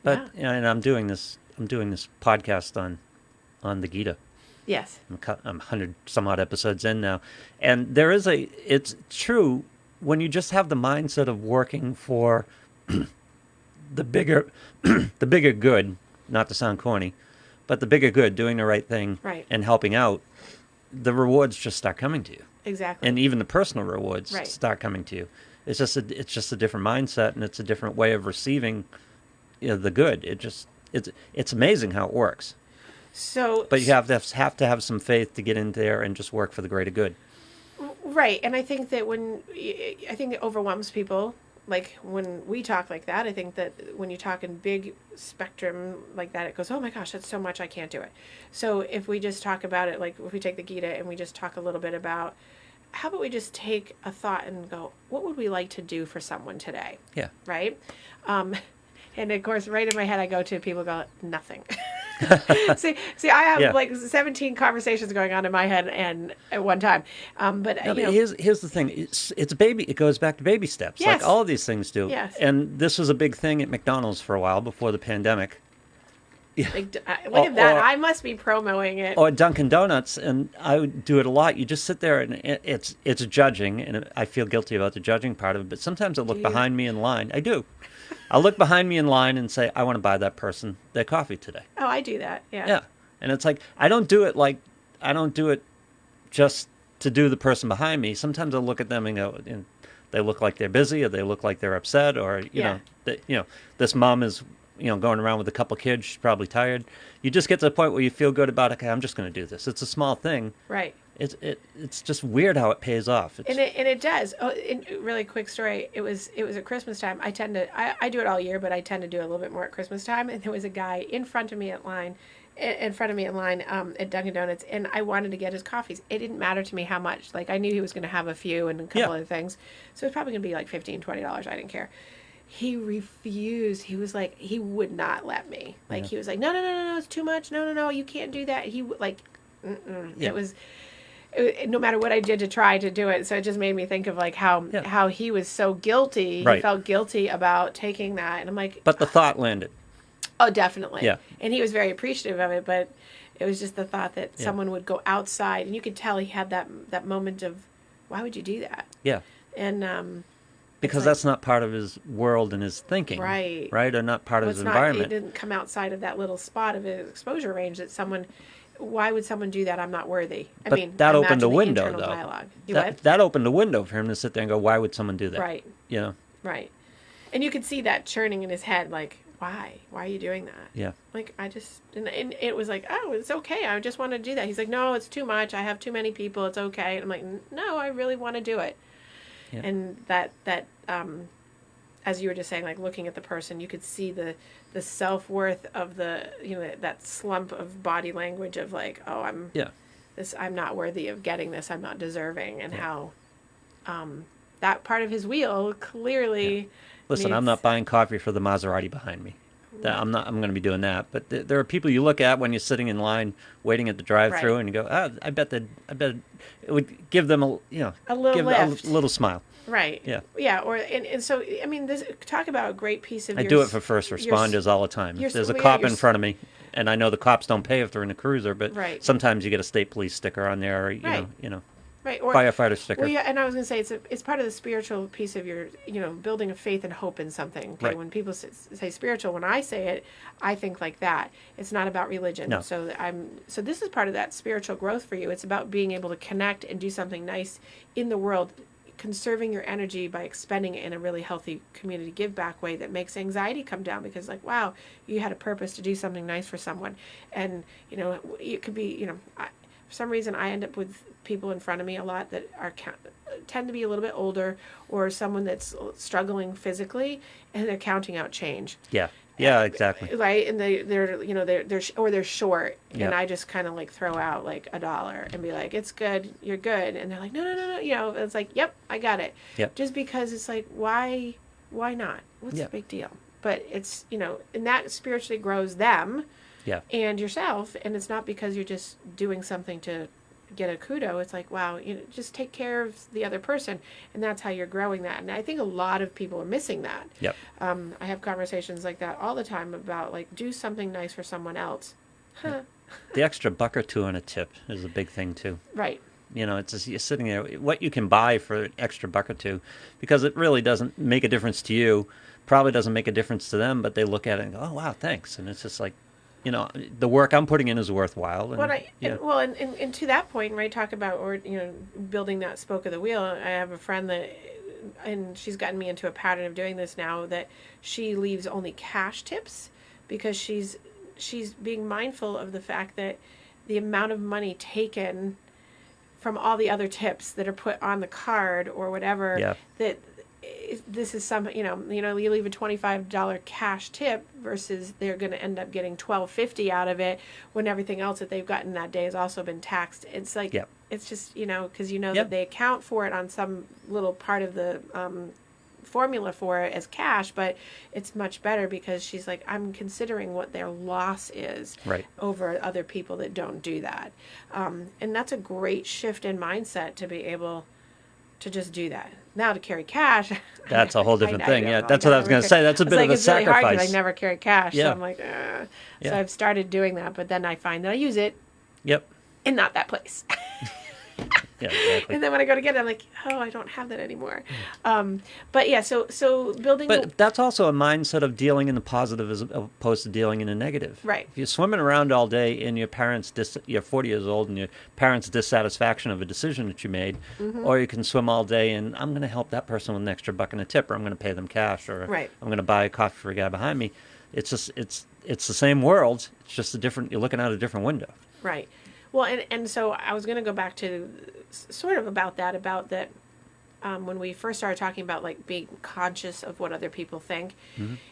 But and I'm doing this podcast on the Gita. Yes. I'm 100 some odd episodes in now, and it's true when you just have the mindset of working for the bigger good, not to sound corny, But the bigger good, doing the right thing, Right. and helping out, the rewards just start coming to you. Exactly. And even the personal rewards Right. start coming to you. It's just a different mindset, and it's a different way of receiving, the good. It's amazing how it works. So, But you have to have some faith to get in there and just work for the greater good. right, and I think that I think it overwhelms people. Like when we talk like that, I think that when you talk in big spectrum like that, it goes, oh my gosh, that's so much, I can't do it. So if we just talk about it, like if we take the Gita and we just talk a little bit about, how about we just take a thought and go, what would we like to do for someone today? Yeah. Right? And of course, right in my head, I go to people go, nothing. see, I have like 17 conversations going on in my head and at one time. But here's the thing: it's baby. It goes back to baby steps, yes. like all of these things do. Yes. And this was a big thing at McDonald's for a while before the pandemic. Look at that! I must be promoting it. Or Dunkin' Donuts, and I would do it a lot. You just sit there, and it's judging, and I feel guilty about the judging part of it. But sometimes I look behind me in line. I do. I'll look behind me in line and say, I want to buy that person their coffee today. Oh, I do that. Yeah. Yeah. And it's like, I don't do it just to do the person behind me. Sometimes I'll look at them and go, they look like they're busy, or they look like they're upset, or, this mom is, going around with a couple kids. She's probably tired. You just get to the point where you feel good about, okay, I'm just going to do this. It's a small thing. Right. It's just weird how it pays off. And it does. Oh, really quick story. It was at Christmas time. I do it all year, but I tend to do it a little bit more at Christmas time. And there was a guy in front of me in line at Dunkin' Donuts, and I wanted to get his coffees. It didn't matter to me how much. Like I knew he was going to have a few and a couple other things, so it was probably going to be like $15, $20. I didn't care. He refused. He was like, he would not let me. Like he was like, no, it's too much. No, you can't do that. He like, it was. No matter what I did to try to do it, so it just made me think of like how he was so guilty. Right. He felt guilty about taking that, and I'm like, but the thought landed. Oh, definitely. Yeah. And he was very appreciative of it, but it was just the thought that someone would go outside, and you could tell he had that moment of, why would you do that? Yeah. And because that's not part of his world and his thinking, right? Or not part of his environment. He didn't come outside of that little spot of his exposure range that someone. Why would someone do that? I'm not worthy. But that opened a window, though. Dialogue. That opened a window for him to sit there and go, why would someone do that? Right. Right. And you could see that churning in his head, like, why? Why are you doing that? Yeah. Like, and it was like, oh, it's okay. I just want to do that. He's like, no, it's too much. I have too many people. It's okay. And I'm like, no, I really want to do it. Yeah. And that as you were just saying, like looking at the person, you could see the self-worth of that slump of body language of like, oh, I'm not worthy of getting this. I'm not deserving. And how that part of his wheel clearly. Yeah. Listen, I'm not buying coffee for the Maserati behind me. I'm going to be doing that. But there are people you look at when you're sitting in line waiting at the drive-thru, and you go, I bet it would give them a little lift. A little smile. Right. Yeah. Yeah. And so, I mean, talk about a great piece of. I do it for first responders all the time. If there's a cop in front of me, and I know the cops don't pay if they're in a cruiser, but sometimes you get a state police sticker on there, or you know. Right, or firefighter sticker. Well, yeah, and I was going to say it's part of the spiritual piece of your, building a faith and hope in something. Okay, when people say spiritual, when I say it, I think like that. It's not about religion. No. So this is part of that spiritual growth for you. It's about being able to connect and do something nice in the world, conserving your energy by expending it in a really healthy community give back way that makes anxiety come down, because like, wow, you had a purpose to do something nice for someone, and it could be for some reason I end up with people in front of me a lot that tend to be a little bit older, or someone that's struggling physically, and they're counting out change. Yeah, exactly. Right, and they're short, and I just kind of like throw out like $1 and be like, "It's good, you're good," and they're like, "No," it's like, "Yep, I got it." Yep. Just because it's like, why not? What's the big deal? But it's and that spiritually grows them. Yeah. And yourself, and it's not because you're just doing something to get a kudo. It's like, wow, just take care of the other person, and that's how you're growing that. And I think a lot of people are missing that. Yep. I have conversations like that all the time about like, do something nice for someone else. Huh. The extra buck or two on a tip is a big thing too. Right. It's just, you're sitting there, what you can buy for an extra buck or two, because it really doesn't make a difference to you, probably doesn't make a difference to them, but they look at it and go, oh wow, thanks, and it's just like, the work I'm putting in is worthwhile. And, and to that point, right? Talk about building that spoke of the wheel. I have a friend that, and she's gotten me into a pattern of doing this now, that she leaves only cash tips because she's being mindful of the fact that the amount of money taken from all the other tips that are put on the card or whatever, that this is some, you leave a $25 cash tip versus they're going to end up getting $12.50 out of it when everything else that they've gotten that day has also been taxed. It's like, it's just, because that they account for it on some little part of the formula for it as cash, but it's much better because she's like, I'm considering what their loss is over other people that don't do that. And that's a great shift in mindset to be able to just do that. Now to carry cash, that's a whole different thing. Yeah, that's what I was going to say. That's a bit of a sacrifice. Really hard because I never carry cash, so I'm like, so I've started doing that, but then I find that I use it. And not that place. Yeah, exactly. And then when I go to get it, I'm like, oh, I don't have that anymore. But yeah, so building. But that's also a mindset of dealing in the positive as opposed to dealing in the negative. Right. If you're swimming around all day in your parents, you're 40 years old, and your parents' dissatisfaction of a decision that you made, or you can swim all day and I'm going to help that person with an extra buck and a tip, or I'm going to pay them cash, or I'm going to buy a coffee for a guy behind me. It's just it's the same world. It's just you're looking out a different window. Right. Well, and so I was going to go back to sort of about that when we first started talking about like being conscious of what other people think,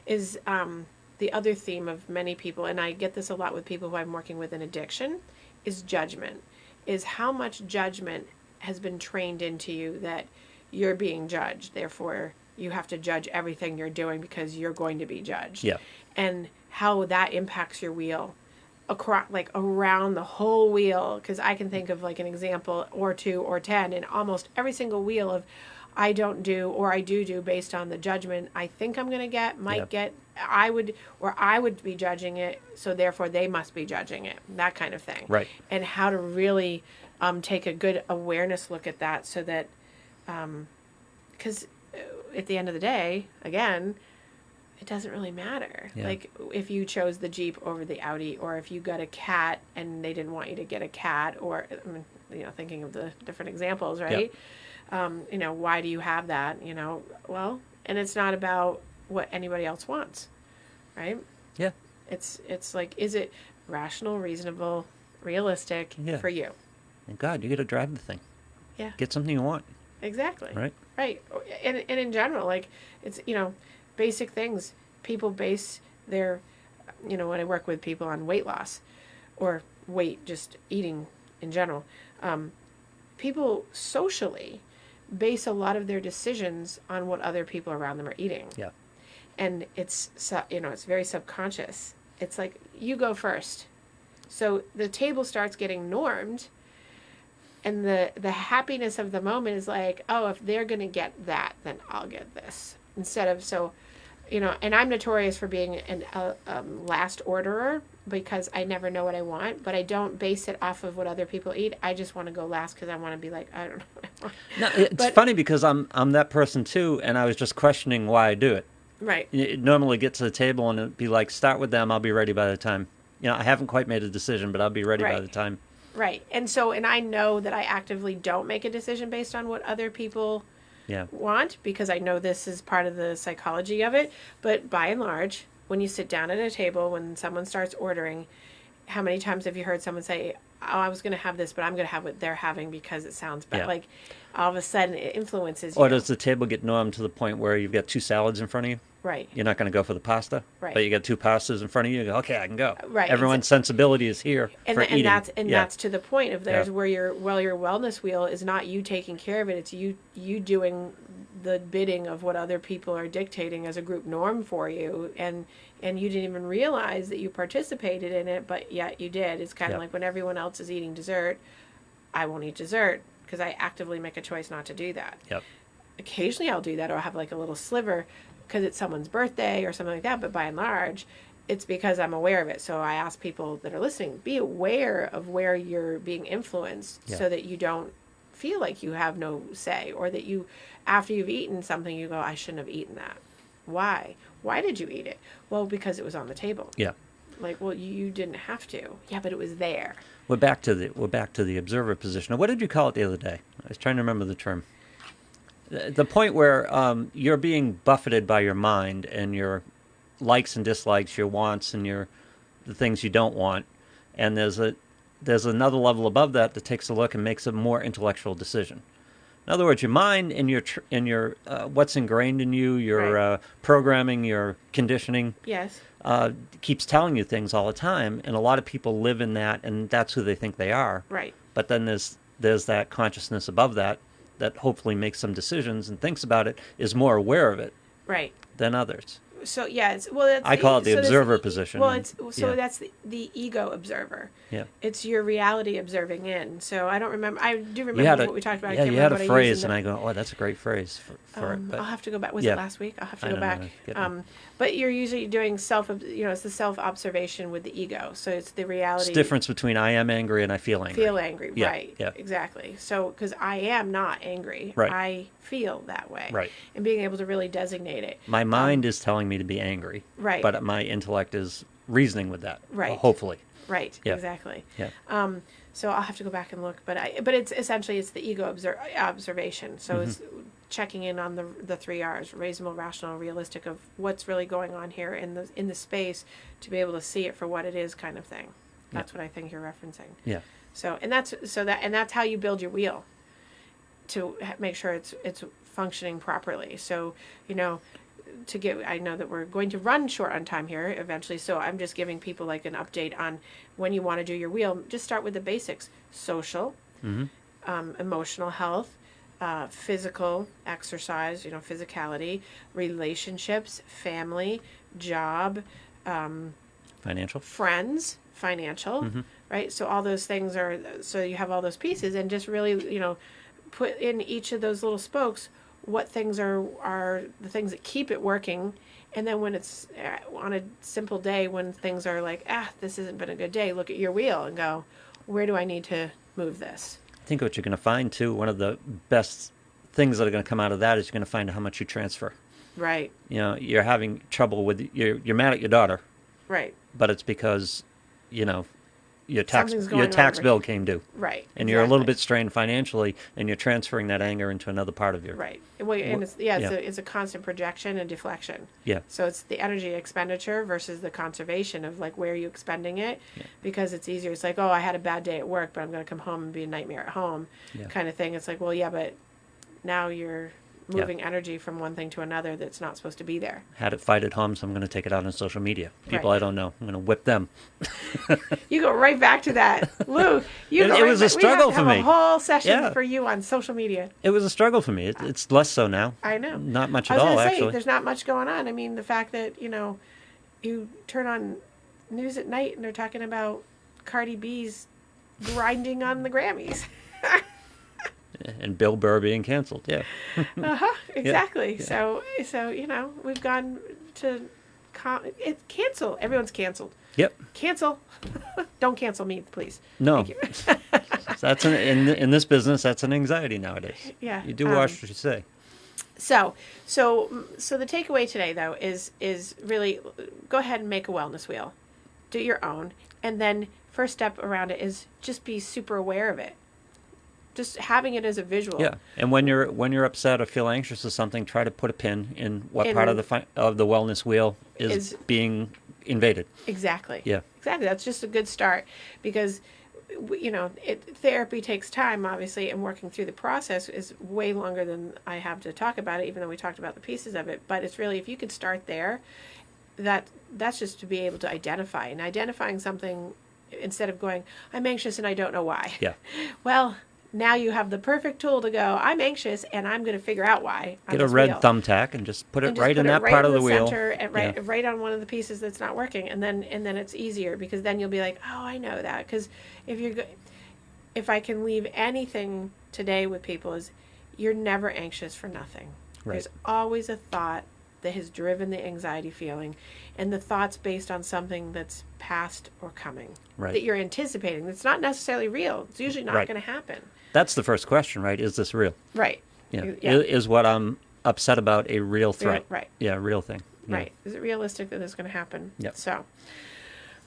is the other theme of many people, and I get this a lot with people who I'm working with in addiction, is judgment, is how much judgment has been trained into you that you're being judged, therefore you have to judge everything you're doing because you're going to be judged. Yeah. And how that impacts your wheel. Across, like around the whole wheel, because I can think of like an example or 2 or 10 in almost every single wheel of I don't do or I do based on the judgment I think I'm going to get, get, I would be judging it, so therefore they must be judging it, that kind of thing. Right. And how to really take a good awareness look at that so that, because at the end of the day, again, it doesn't really matter. Yeah. Like if you chose the Jeep over the Audi, or if you got a cat and they didn't want you to get a cat, or thinking of the different examples, right? Yep. Why do you have that? Well, and it's not about what anybody else wants, right? Yeah. It's like, is it rational, reasonable, realistic for you? And God, you got to drive the thing. Yeah. Get something you want. Exactly. Right. Right. And in general, like it's basic things. People base their, when I work with people on weight loss or just eating in general, people socially base a lot of their decisions on what other people around them are eating. Yeah. And it's very subconscious. It's like, you go first. So the table starts getting normed, and the happiness of the moment is like, oh, if they're going to get that, then I'll get this. Instead of, and I'm notorious for being an last orderer because I never know what I want, but I don't base it off of what other people eat. I just want to go last because I want to be like, I don't know what I want. No, it's funny because I'm that person too, and I was just questioning why I do it. Right. You normally get to the table and it'd be like, start with them, I'll be ready by the time. I haven't quite made a decision, but I'll be ready by the time. Right. And I know that I actively don't make a decision based on what other people want, because I know this is part of the psychology of it. But by and large, when you sit down at a table, when someone starts ordering, how many times have you heard someone say, oh, I was going to have this, but I'm going to have what they're having because it sounds better. Yeah. Like all of a sudden it influences you. Or does the table get normed to the point where you've got 2 salads in front of you? Right. You're not going to go for the pasta. Right. But you got 2 pastas in front of you. You go, okay, I can go. Right. Everyone's sensibility is here for eating. That's to the point of where your wellness wheel is not you taking care of it. It's you doing the bidding of what other people are dictating as a group norm for you, and you didn't even realize that you participated in it, but yet you did. It's kind of like when everyone else is eating dessert, I won't eat dessert because I actively make a choice not to do that. Yep. Occasionally I'll do that, or I'll have like a little sliver because it's someone's birthday or something like that, but by and large, it's because I'm aware of it. So I ask people that are listening, be aware of where you're being influenced so that you don't feel like you have no say, or that you, after you've eaten something, you go, I shouldn't have eaten that. Why? Why did you eat it? Well, because it was on the table. Yeah. Like, well, you didn't have to. Yeah, but it was there. We're back to the observer position. Now, what did you call it the other day? I was trying to remember the term. The point where you're being buffeted by your mind and your likes and dislikes, your wants and the things you don't want, and there's another level above that takes a look and makes a more intellectual decision. In other words, your mind and your what's ingrained in you, your Right. Programming, your conditioning, Yes. keeps telling you things all the time, and a lot of people live in that, and that's who they think they are. Right. But then there's that consciousness above that hopefully makes some decisions and thinks about it, is more aware of it Right. than others. So yeah, that's I call it the so that's observer position. Well, Yeah. that's the ego observer. Yeah. It's your reality observing in. So I don't remember. I do remember what we talked about. Yeah, you had a phrase, and I go, "Oh, that's a great phrase for it." But I'll have to go back. Was yeah. it last week? I'll have to I go don't back. know. But you're usually doing it's the self observation with the ego. So it's the reality. It's the difference between I am angry and I feel angry. Feel angry, Yeah, right? yeah. Exactly. So because I am not angry, Right. I feel that way, Right. And being able to really designate it. My mind is telling me to be angry, Right. But my intellect is reasoning with that, Right. Hopefully, Right. Yeah. Exactly. yeah. So I'll have to go back and look, but it's essentially it's the ego observation. So Mm-hmm. it's checking in on the 3 R's: reasonable, rational, realistic, of what's really going on here in the space, to be able to see it for what it is, kind of thing. That's what I think you're referencing. Yeah. So that's how you build your wheel to make sure it's functioning properly. So I know that we're going to run short on time here eventually, so I'm just giving people like an update on when you want to do your wheel. Just start with the basics: social, emotional health, physical exercise, physicality, relationships, family, job, Financial. friends, financial, right? So all those things so you have all those pieces, and just really, put in each of those little spokes what things are the things that keep it working. And then when it's on a simple day, when things are like, this hasn't been a good day, look at your wheel and go, where do I need to move this? I think what you're going to find too, one of the best things that are going to come out of that is you're going to find out how much you transfer. Right. You're having trouble with you're mad at your daughter, Right. but it's because your Something's going tax on. bill came due, Right. and you're a little exactly. bit strained financially, and you're transferring that anger into another part of your Right. Well, and it's a constant projection and deflection. Yeah. So it's the energy expenditure versus the conservation of like where are you expending it, because it's easier. It's like, oh, I had a bad day at work, but I'm going to come home and be a nightmare at home, kind of thing. It's like, well, yeah, but now you're moving energy from one thing to another that's not supposed to be there. Had it fight at home, so I'm going to take it out on social media. People Right. I don't know, I'm going to whip them. You go right back to that, Lou. It was a struggle we have to for have me. A whole session Yeah. for you on social media. It was a struggle for me. It's less so now. I know. Not much I at was all, gonna say, actually. there's not much going on. I mean, the fact that you turn on news at night and they're talking about Cardi B's grinding on the Grammys. And Bill Burr being canceled, yeah. Exactly. Yeah. So we've gone to cancel. Everyone's canceled. Yep. Cancel. Don't cancel me, please. No. Thank you. That's in this business, that's an anxiety nowadays. Yeah. You do watch what you say. So the takeaway today, though, is really go ahead and make a wellness wheel. Do your own. And then first step around it is just be super aware of it. Just having it as a visual. Yeah, and when you're upset or feel anxious or something, try to put a pin in what part of the wellness wheel is being invaded. Exactly. Yeah. Exactly. That's just a good start, because therapy takes time, obviously, and working through the process is way longer than I have to talk about it, even though we talked about the pieces of it. But it's really, if you could start there, that's just to be able to identify, and identifying something instead of going, I'm anxious and I don't know why. Yeah. Well, now you have the perfect tool to go, I'm anxious and I'm going to figure out why. Get a red thumbtack and just put it right in that part of the wheel. Center and right on one of the pieces that's not working, and then it's easier, because then you'll be like, oh, I know that. Because if I can leave anything today with people, is you're never anxious for nothing. Right. There's always a thought that has driven the anxiety feeling, and the thought's based on something that's past or coming, Right. that you're anticipating. That's not necessarily real. It's usually not Right. going to happen. That's the first question, right? Is this real? Right. Yeah. Yeah. Is what I'm upset about a real threat? Right. Yeah, real thing. Yeah. Right. Is it realistic that it's going to happen? Yep. So,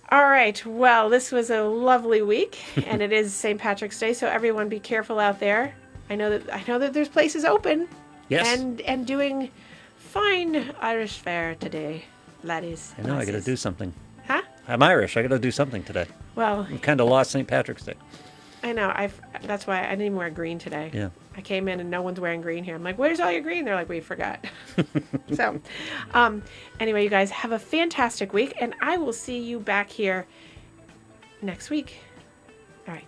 All right. Well, this was a lovely week, and it is St. Patrick's Day, so everyone be careful out there. I know that there's places open. Yes. And doing fine Irish fare today, laddies. I know, I got to lasses. do something. Huh? I'm Irish. I got to do something today. Well, I'm kind of lost St. Patrick's Day. I know. That's why I didn't even wear green today. Yeah. I came in and no one's wearing green here. I'm like, where's all your green? They're like, we forgot. So, anyway, you guys have a fantastic week, and I will see you back here next week. All right.